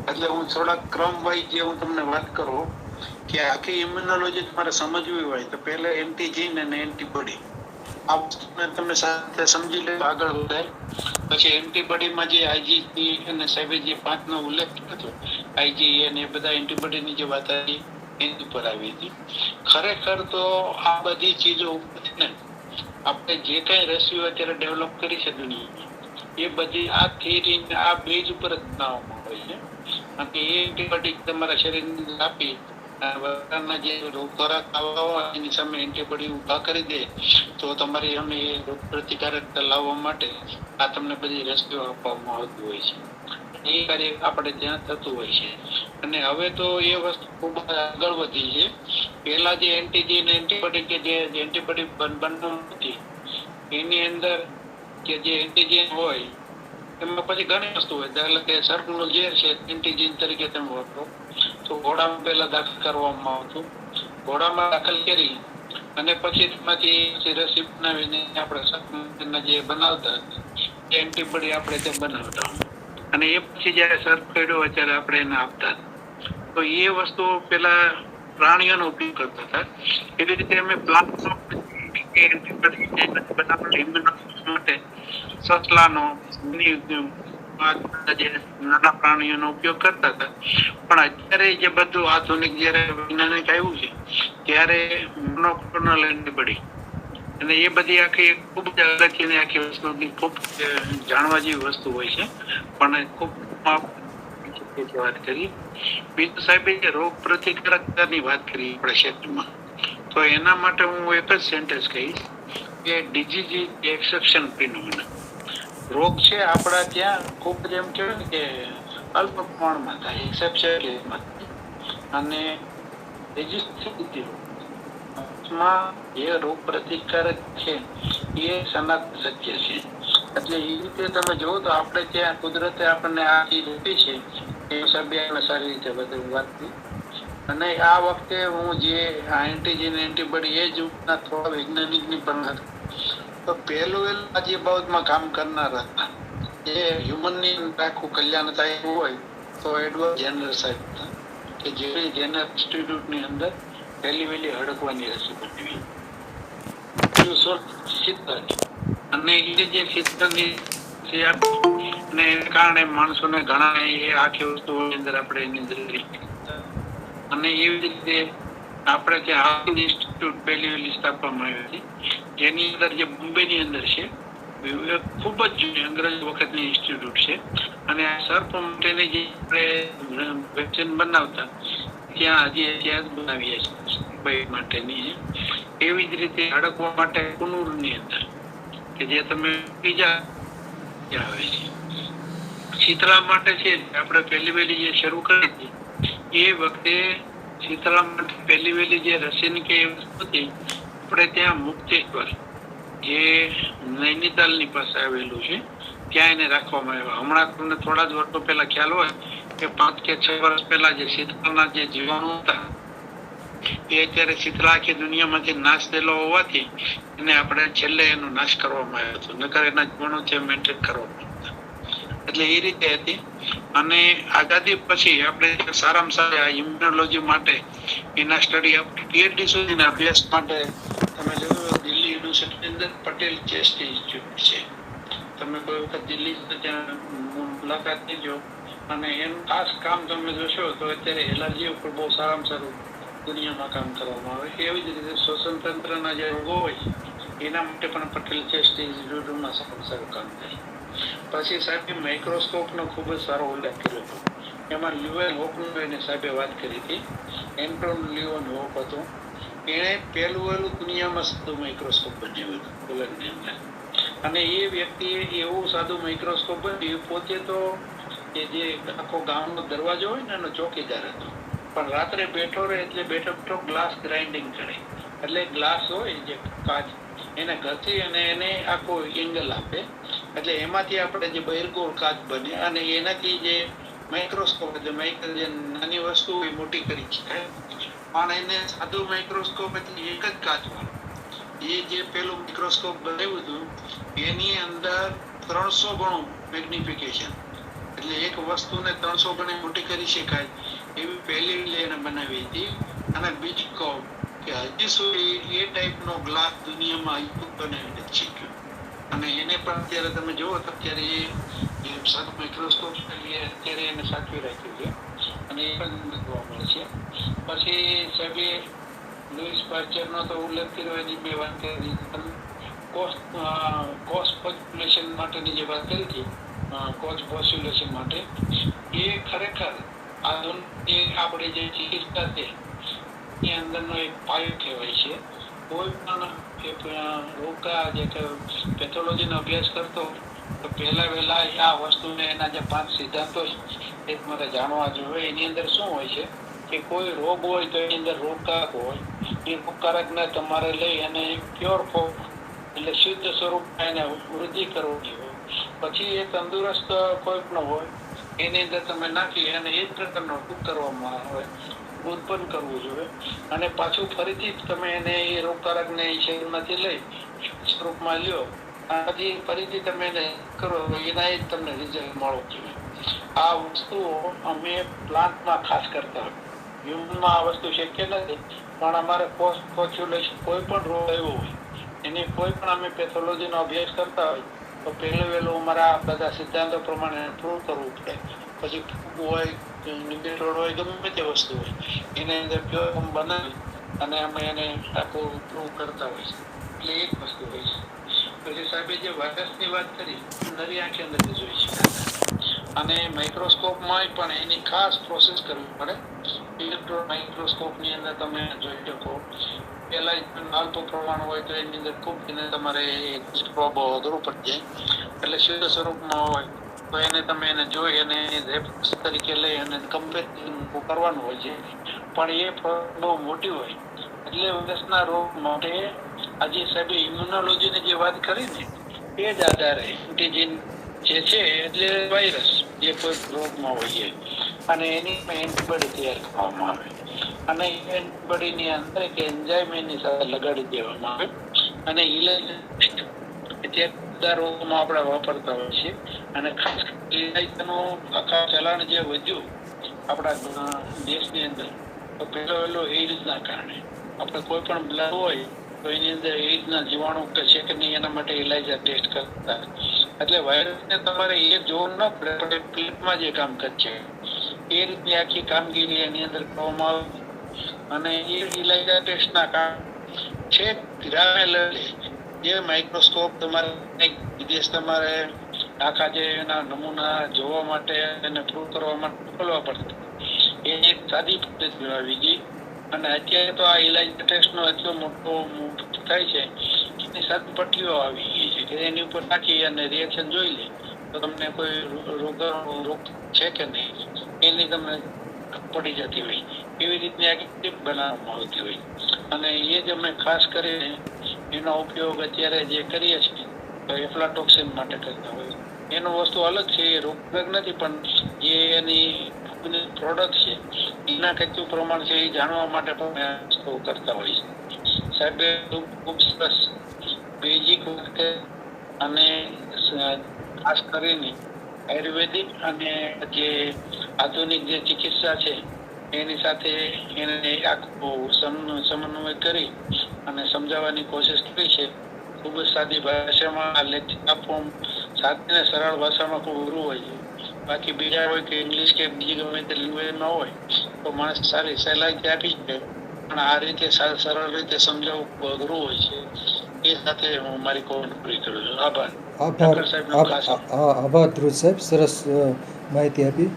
એટલે હું થોડાક ક્રમ વાઇઝ જે હું તમને વાત કરું કે આખી ઇમ્યુનોલોજી તમારે સમજવી હોય તો પહેલા એન્ટીજીન અને એન્ટીબોડી આ વસ્તુને તમે સાથે સમજી લો, આગળ વધાય. પછી એન્ટીબોડીમાં જે IgE અને સાહેબે જે 5નો ઉલ્લેખ કર્યો, IgE અને એ બધા એન્ટીબોડીની જે વાત આવી એની ઉપર આવી હતી. ખરેખર તો આ બધી ચીજો ઉપરથી ને આપણે જે કઈ રસીઓ અત્યારે ડેવલપ કરી છે દુનિયામાં, એ બધી આ થિયરી આ બેઝ ઉપર જ બનાવવામાં આવે છે. અને એ એન્ટીબોડી તમારા શરીરની અંદર આપી વધારાના જે ખોરાક ખાવા હોય એની સામે એન્ટીબોડી ઉભા કરી દે તો તમારી અમે રોગ પ્રતિકારકતા લાવવા માટે આ તમને બધી રસીઓ આપવામાં આવતી હોય છે. એ કાર્ય આપણે ત્યાં થતું હોય છે. અને હવે તો એ વસ્તુ ખૂબ આગળ વધી છે. પહેલા જે એન્ટીજીન એન્ટીબોડી કે જે એન્ટીબોડી બનવાનું નથી એની અંદર કે જે એન્ટીજીન હોય એમાં પછી ઘણી વસ્તુ હોય. દાખલા કે સર્પનું ઝેર છે એન્ટીજીન તરીકે તમે વાપરો તો ઘોડામાં પહેલા દાખલ કરવામાં આવતું. ઘોડામાં દાખલ કરી અને પછી તેમાંથી રસી બનાવીને આપણે સર્પના જે બનાવતા એ એન્ટીબોડી આપણે તે બનાવતા. અને એ પછી જયારે સર્પ પડ્યો ત્યારે આપણે એને આપતા. તો એ વસ્તુ પેલા પ્રાણીઓનો ઉપયોગ કરતા હતા. એવી રીતે અમે પ્લાન્ટ માટે સસલાનો નાના પ્રાણીઓનો ઉપયોગ કરતા હતા. પણ અત્યારે જે બધું આધુનિક જયારે વૈજ્ઞાનિક આવ્યું છે ત્યારે મોનોક્લોનલ એન્ટીબોડી અને એ બધી આખી ખૂબ જ અગત્યની આખી વસ્તુની ખૂબ જાણવા જેવી વસ્તુ હોય છે. પણ ખૂબ વાત કરી. બીજું સાહેબે જે રોગ પ્રતિકારકતાની વાત કરી આપણા ક્ષેત્રમાં, તો એના માટે હું એક જ સેન્ટેન્સ કહીશ કે ડિઝીઝ ઇઝ એક્સેપ્શન ફિનોમિના. રોગ છે આપણા ત્યાં ખૂબ જ એમ કહેવાય ને કે અલ્પ પ્રમાણમાં થાય, એક્સેપ્શનમાં. અને જે રોગ પ્રતિકારક છે એ સનાતન સત્ય છે. એટલે એ રીતે તમે જુઓ તો આપણે ત્યાં કુદરતે આપણને આ ચીજ આપી છે એ હિસાબે સારી રીતે બધું વાત કરી. અને આ વખતે હું જે એન્ટીજીન એન્ટીબોડી એ જ થોડા વૈજ્ઞાનિકની પણ હતી. તો પહેલું આ જે બાબતમાં કામ કરનાર હતા એ હ્યુમનની આખું કલ્યાણ થાય એવું હોય તો એડવર્ડ જેનર સાહેબ હતા કે જે જેનર ઇન્સ્ટિટ્યૂટની અંદર પહેલી વહેલી હડકવાની રસી બનાવી. અને એ જે ચિત્રની અને એને કારણે માણસોને ઘણા એ આખી વસ્તુઓની અંદર આપણે એની અંદર અને એવી રીતે આપણે ત્યાં ઇન્સ્ટિટ્યૂટ પહેલી વહેલી સ્થાપવામાં આવી હતી જેની અંદર જે બોમ્બેની અંદર છે ખૂબ જ જૂની અંગ્રેજ વખતની ઇન્સ્ટિટ્યૂટ છે. અને આ સર્પ માટેની જે આપણે વેક્સિન બનાવતા ત્યાં હજી ત્યાં જ બનાવીએ છીએ માટેની. એવી જ રીતે હડકવા માટે કુનુરની અંદર કે જે તમે બીજા આવે છે શીતળા માટે છે આપણે પહેલી વહેલી જે શરૂ કરી હતી એ વખતે શીતળા માટે પહેલી વહેલી જે રસીની કે વસ્તુ હતી આપણે ત્યાં મુક્તેશ્વર જે નૈનીતાલની પાસે આવેલું છે ત્યાં એને રાખવામાં આવ્યો. હમણાં તમને થોડા જ વર્ષો પહેલા ખ્યાલ હોય કે 5 કે 6 વર્ષ પહેલા જે શીતળાના જે જીવાણુ હતા એ અત્યારે શીતળા આખી દુનિયામાંથી નાશ થયેલો હોવાથી એને આપણે છેલ્લે એનો નાશ કરવામાં આવ્યો હતો. નકર એના જીવાણુ છે મેન્ટેન કરવામાં આવતા. એટલે એ રીતે હતી. અને આઝાદી પછી આપણે સારામાં સારા ઇમ્યુનોલોજી માટે એના સ્ટડી PhD સુધીના અભ્યાસ માટે તમે જોયું દિલ્હી યુનિવર્સિટીની અંદર પટેલ ચેસ્ટ ઇન્સ્ટિટ્યૂટ છે. તમે કોઈ વખત દિલ્હી ત્યાં મુલાકાત લેજો અને એનું ખાસ કામ તમે જોશો તો અત્યારે એલર્જી ઉપર બહુ સારામાં સારું દુનિયામાં કામ કરવામાં આવે. એવી જ રીતે શ્વસન તંત્રના જે રોગો હોય એના માટે પણ પટેલ ચેસ્ટ ઇન્સ્ટિટ્યૂટમાં સારું કામ થાય. પછી સાહેબ માઇક્રોસ્કોપનો ખૂબ જ સારો ઉલ્લેખ કર્યો હતો. એમાં લ્યુએન હોકનું એને સાહેબે વાત કરી હતી. એન્ટોન લ્યુએન હોક હતો. એણે પહેલું દુનિયામાં સાદું માઇક્રોસ્કોપ બનાવ્યું હતું પોલેન્ડની અંદર. અને એ વ્યક્તિએ એવું સાદું માઇક્રોસ્કોપ બનાવ્યું. પોતે તો એ જે આખો ગામનો દરવાજો હોય ને એનો ચોકીદાર હતો. પણ રાત્રે બેઠો રહે એટલે બેઠો ગ્લાસ ગ્રાઇન્ડિંગ કરે. એટલે ગ્લાસ હોય જે કાચ એને ઘસી અને એને આખો એંગલ આપે. એટલે એમાંથી આપણે જે બહિર્ગોળ કાચ બને અને એનાથી જે માઇક્રોસ્કોપ જે નાની વસ્તુ હોય મોટી કરી શકાય. પણ એને સાદું માઇક્રોસ્કોપ એટલે એક જ કાચ વાળું. એ જે પેલું માઇક્રોસ્કોપ બનાવ્યું હતું એની અંદર 300 ગણું મેગ્નિફિકેશન, એટલે એક વસ્તુને 300 ગણી મોટી કરી શકાય એવી પહેલી એને બનાવી હતી. અને બીજી કહું કે હજી સુધી એ ટાઈપનો ગ્લાસ દુનિયામાં બનાવી નથી શક્યો. અને એને પણ અત્યારે તમે જુઓ તો અત્યારે એ સાદું માઇક્રોસ્કોપ અત્યારે એને સાચવી રાખ્યું છે અને એ પણ જોવા મળે છે. પછી સાહેબે લુઈસ પાસ્ચરનો તો ઉલ્લેખ કર્યો, એની બે વાત કરી. કોષ પોપ્યુલેશન માટેની જે વાત કરી હતી, કોષ પોપ્યુલેશન માટે એ ખરેખર આપણે જે ચિકિત્સા છે એ અંદરનો એક પાયો કહેવાય છે. કોઈ પણ રોગા જે પેથોલોજીનો અભ્યાસ કરતો તો વહેલા આ વસ્તુને એના જે 5 સિદ્ધાંતો એ મારે જાણવા જોઈએ. એની અંદર શું હોય છે કે કોઈ રોગ હોય તો એની અંદર રોગકારક હોય. એ રોગકારકને તમારે લઈ અને પ્યોર ફોર્મ એટલે શુદ્ધ સ્વરૂપમાં એને વૃદ્ધિ કરવાની હોય. પછી એ તંદુરસ્ત કોઈ પણ હોય એની અંદર તમે નાખી અને એ જ પ્રકારનો ઉપયોગ કરવામાં આવે, ઉત્પન્ન કરવું જોઈએ. અને પાછું ફરીથી તમે એને એ રોગકારકને શરીરમાંથી લઈ સ્વરૂપમાં લ્યો પછી ફરીથી તમે એને કરો એના જ તમને રિઝલ્ટ મળવું જોઈએ. આ વસ્તુઓ અમે પ્લાન્ટમાં ખાસ કરતા હોય. હ્યુમનમાં આ વસ્તુ શક્ય નથી, પણ અમારે પોપ્યુલેશન કોઈ પણ રોગ આવ્યો હોય એની કોઈ પણ અમે પેથોલોજીનો અભ્યાસ કરતા હોય તો વહેલું અમારા બધા સિદ્ધાંતો પ્રમાણે પ્રૂવ કરવું પડે. પછી ફૂગ હોય, નિગેટોડ હોય, ગમે તે વસ્તુ હોય એને અંદર પ્યોર બનાવી અને અમે એને આખું પ્રૂવ કરતા હોય છે. એટલે એક વસ્તુ હોય છે. પછી સાહેબે જે વાયરસની વાત કરી નરી આંખે નથી જોઈ શકાતા અને માઇક્રોસ્કોપમાં પણ એની ખાસ પ્રોસેસ કરવી પડે. ઇલેક્ટ્રોન માઇક્રોસ્કોપની અંદર તમે જોઈ શકો પેલા નાનું પ્રમાણ હોય તો એની અંદર ખૂબ એને તમારે અઘરું પડી જાય. એટલે શુદ્ધ સ્વરૂપમાં હોય તો એને તમે એને જોઈ અને રેફરન્સ તરીકે લઈ અને કમ્પેર કરવાનું હોય છે. પણ એ બહુ મોટી હોય એટલે વાયરસના રોગ માટે આજે સાહેબ ઇમ્યુનોલોજીની જે વાત કરી ને એ જ આધારે એન્ટીજન જે છે એટલે વાયરસ જે કોઈ રોગમાં હોય અને એની એન્ટીબોડી તૈયાર કરવામાં આવે અને એન્ટીબોડીની અંદર એક એન્ઝાઇમ એની સાથે લગાડી દેવામાં આવે અને બધા રોગોમાં આપણે વાપરતા હોય છે. અને ખાસ ઇલાયચીનો આખા ચલણ જે વધ્યું આપણા દેશની અંદર તો પહેલો એઇડ્સના કારણે આપણે કોઈ પણ બ્લડ હોય તો એની અંદર એઇડ્સના જીવાણુ છે કે નહીં એના માટે ઇલાયચા ટેસ્ટ કરતા. એટલે વાયરસને તમારે એ જોવું ન પડે, પેટમાં જે કામ કરશે એ રીતની આખી કામગીરી એની અંદર કરવામાં આવે અને એ ઇલાયચા ટેસ્ટના કારણે છે ગ્રામે લેવલે જે માઇક્રોસ્કોપ તમારે વિદેશ તમારે આખા જે એના નમૂના જોવા માટે એને પ્રૂવ કરવા માટે મોકલવા પડતા એ એક સાદી પદ્ધતિ આવી ગઈ. અને અત્યારે તો આ ઇલાયચા ટેસ્ટનો એટલો મોટો થાય છે એની સાત પટ્ટીઓ આવી ગઈ છે કે એની ઉપર નાખી અને રિએક્શન જોઈ લે તો તમને કોઈ રોગ છે કે નહીં એની તમને પડી જતી હોય. એવી રીતની આખી ટીપ બનાવવામાં આવતી હોય અને એ જ અમે ખાસ કરીને એનો ઉપયોગ અત્યારે જે કરીએ છીએ તો એફ્લાટોક્સિન માટે કરતા હોય. એનો વસ્તુ અલગ છે, એ રોગપ્રગ નથી, પણ જે એની પ્રોડક્ટ છે એના કેટલું પ્રમાણ છે એ જાણવા માટે પણ વસ્તુ કરતા હોય છે. સાહેબે ખૂબ સરસ બેઝિક વાત અને ખાસ કરીને આયુર્વેદિક અને જે આધુનિક જે ચિકિત્સા છે એની સાથે એને આખું સમન્વય કરી અને સમજાવવાની કોશિશ કરી છે. ખૂબ જ સાદી ભાષામાં આ લેક્ચર આપવું સાદી ને સરળ ભાષામાં ખૂબ અઘરું હોય છે. બાકી બીજા હોય કે ઇંગ્લિશ કે બીજી ગમે તે લેંગ્વેજમાં હોય તો માણસ સારી સહેલાઈથી આપી શકે, પણ આ રીતે સરળ રીતે સમજાવવું અઘરું હોય છે. એ સાથે હું મારી કોમેન્ટ પૂરી કરું છું. આભાર. આભાર. ડૉક્ટર સાહેબનો ખાસ આભાર. આભાર ધ્રુજ સાહેબ, સરસ માહિતી આપી.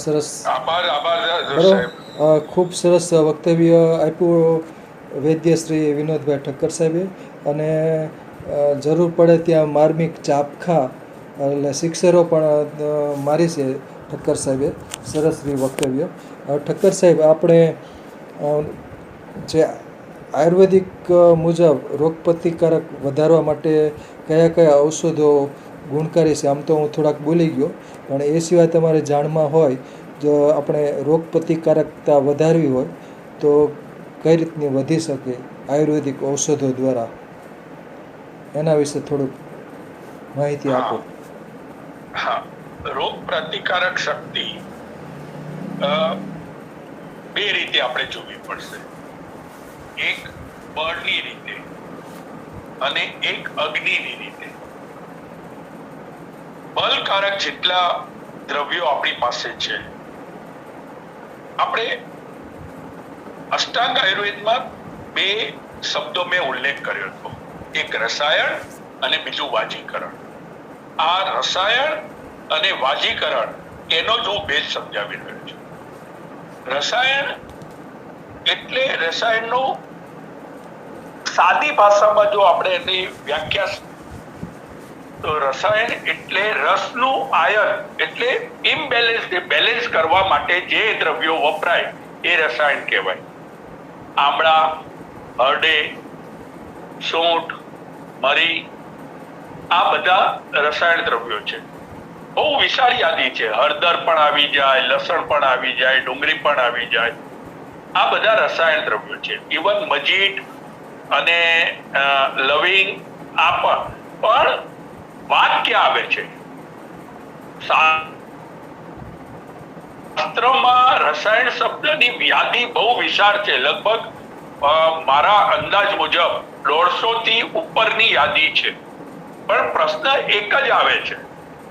સરસ. આભાર ધ્રુવ બરાબર. સાહેબ. ખૂબ સરસ વક્તવ્ય આપ્યું વૈદ્ય શ્રી વિનોદભાઈ ઠક્કર સાહેબે. અને જરૂર પડે ત્યાં માર્મિક ચાપખા એટલે શિક્ષરો પણ મારી છે ઠક્કર સાહેબે. સરસ વક્તવ્ય. ઠક્કર સાહેબ, આપણે જે આયુર્વેદિક મુજબ રોગ પ્રતિકારક વધારવા માટે કયા કયા ઔષધો ગુણકારી છે, આમ તો હું થોડાક બોલી ગયો, પણ એ સિવાય તમારે જાણમાં હોય, જો આપણે રોગ પ્રતિકારકતા વધારવી હોય તો કઈ રીતની વધી શકે આયુર્વેદિક ઔષધો દ્વારા, એના વિશે થોડુંક માહિતી આપો. હા, રોગ પ્રતિકારક શક્તિ બે રીતે આપણે જોવી પડશે. એક બળની રીતે અને એક અગ્નિની રીતે. બલકારક જેટલા દ્રવ્યો આપણી પાસે છે, આપણે અષ્ટાંગ આયુર્વેદમાં બે શબ્દો મેં ઉલ્લેખ કર્યો હતો, એક રસાયણ અને બીજું વાજીકરણ. આ રસાયણ અને વાજીકરણ એનો જ હું ભેદ સમજાવી રહ્યો છું. રસાયણ એટલે રસાયણનું સાદી ભાષામાં જો આપણે એની વ્યાખ્યા, તો રસાયણ એટલે રસનું આયન, એટલે ઇમ્બેલેન્સ બેલેન્સ કરવા માટે જે દ્રવ્યો વપરાય એ રસાયણ કહેવાય. આમળા, હરડે, સૂંઠ, મરી, આ બધા રસાયણ દ્રવ્યો છે. બહુ વિશાળ યાદી છે. હળદર પણ આવી જાય, લસણ પણ આવી જાય, ડુંગળી પણ આવી જાય. આ બધા રસાયણ દ્રવ્યો છે. ઇવન મજીટ અને લવિંગ, આ પણ વાત ક્યાં આવે છે? શાસ્ત્રમાં રસાયણ શબ્દની વ્યાધિ બહુ વિશાળ છે. લગભગ મારા અંદાજ મુજબ 150 થી ઉપરની યાદી છે. પણ પ્રશ્ન એક જ આવે છે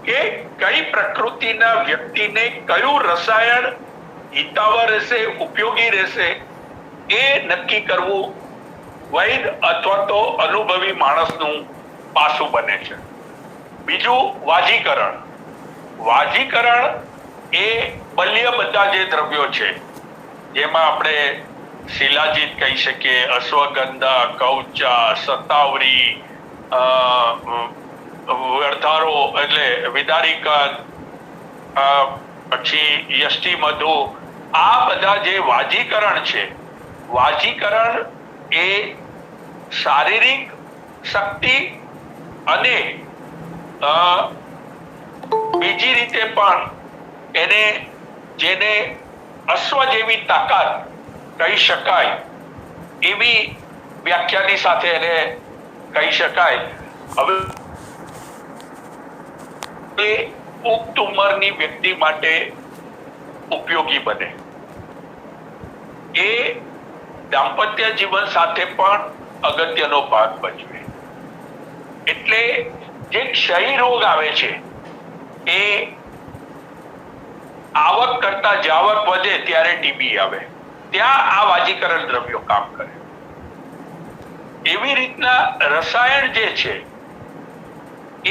કે કઈ પ્રકૃતિના વ્યક્તિને કયું રસાયણ હિતાવહ રહેશે, ઉપયોગી રહેશે, એ નક્કી કરવું વૈદ અથવા તો અનુભવી માણસનું પાસું બને છે. બીજું વાજીકરણ. વાજીકરણ એ બલ્ય બધા જે દ્રવ્યો છે, જેમાં આપણે શિલાજીત કહી શકીએ, અશ્વગંધા, કૌચા, સતાવરી, વર્ધારો એટલે વિદારિકન, પછી યષ્ટિ મધુ, આ બધા જે વાજીકરણ છે, વાજીકરણ એ શારીરિક શક્તિ અને બીજી રીતે પણ એને, જેને અશ્વ જેવી તાકાત કહી શકાય એવી વ્યાખ્યાની સાથે એને કહી શકાય. હવે એ પુખ્ત ઉંમરની વ્યક્તિ માટે ઉપયોગી બને. એ દાંપત્ય જીવન સાથે પણ અગત્યનો ભાગ ભજવે. એટલે જે ક્ષય રોગ આવે છે એ આવક કરતા જાવક વધે ત્યારે ટીબી આવે, ત્યાં આ વાજીકરણ દ્રવ્યો કામ કરે. એવી રીતના રસાયણ જે છે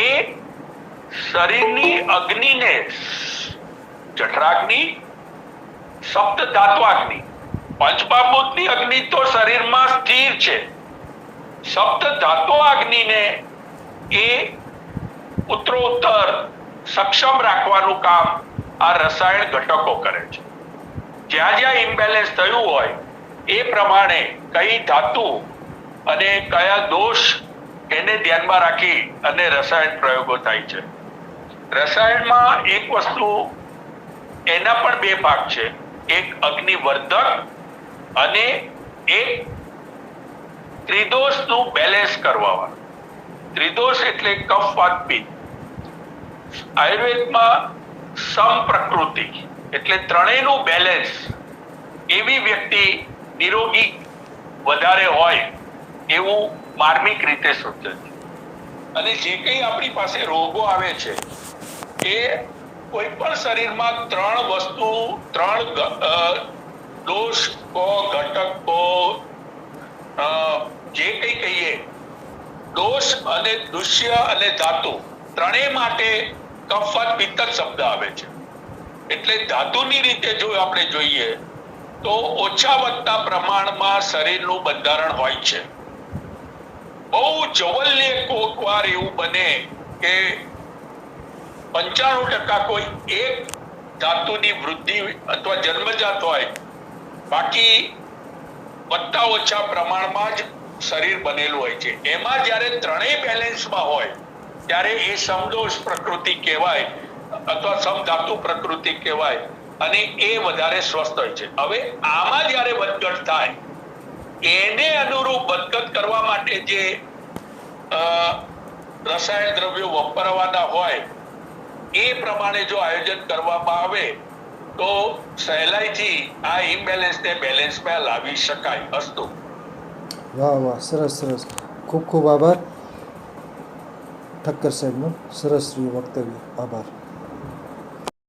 એ શરીરની અગ્નિને, જઠરાગ્નિ, સપ્ત ધાત્વાગ્નિ, પંચમહાભૂતની અગ્નિ તો શરીરમાં સ્થિર છે. સપ્ત ધાત્વાગ્નિને એ ઉત્તરોત્તર સક્ષમ રાખવાનું કામ આ રસાયણ ઘટકો કરે છે. જ્યાં જ્યાં ઇમ્બેલેન્સ થયું હોય એ પ્રમાણે કઈ ધાતુ અને કયા દોષ એને ધ્યાનમાં રાખી અને રસાયણ પ્રયોગો થાય છે. રસાયણમાં એક વસ્તુ, એના પણ બે ભાગ છે, એક અગ્નિવર્ધક અને એક ત્રિદોષનું બેલેન્સ કરવા. ત્રિદોષ એટલે કફ, વાત, પિત્ત. આયુર્વેદમાં સમપ્રકૃતિ એટલે ત્રણેયનું બેલેન્સ એવી વ્યક્તિ નિરોગી વધારે હોય એવું માર્મિક રીતે સૂચવે છે. અને જે કંઈ આપણી પાસે રોગો આવે છે એ કોઈ પણ શરીરમાં ત્રણ દોષ કો ઘટક કો જે કંઈ કહીએ, દોષ અને દુષ્ય અને ધાતુ ત્રણેય માટે કફ પિત્ત શબ્દ આવે છે. એટલે ધાતુની રીતે જો આપણે જોઈએ તો ઓછા વધતા પ્રમાણમાં શરીરનું બંધારણ હોય છે. બહુ જવલ્ય કોક વાર એવું બને કે 95% કોઈ એક ધાતુની વૃદ્ધિ અથવા જન્મજાત હોય, બાકી વધતા ઓછા પ્રમાણમાં જ શરીર બનેલું હોય છે. એમાં જ્યારે ત્રણેય બેલેન્સમાં હોય ત્યારે એ સમદોષ પ્રકૃતિ કહેવાય અથવા સમધાતુ પ્રકૃતિ કહેવાય અને એ વધારે સ્વસ્થ હોય છે. હવે આમાં જ્યારે વધઘટ થાય એને અનુરૂપ વધઘટ કરવા માટે જે રસાયણ દ્રવ્યો વાપરવાના હોય એ પ્રમાણે જો આયોજન કરવામાં આવે તો સહેલાઈથી આ ઇમ્બેલેન્સને બેલેન્સમાં લાવી શકાય. અસ્તુ. વાહ વાહ, સરસ સરસ. ખૂબ ખૂબ આભાર ઠક્કર સાહેબનું સરસ વક્તવ્ય. આભાર.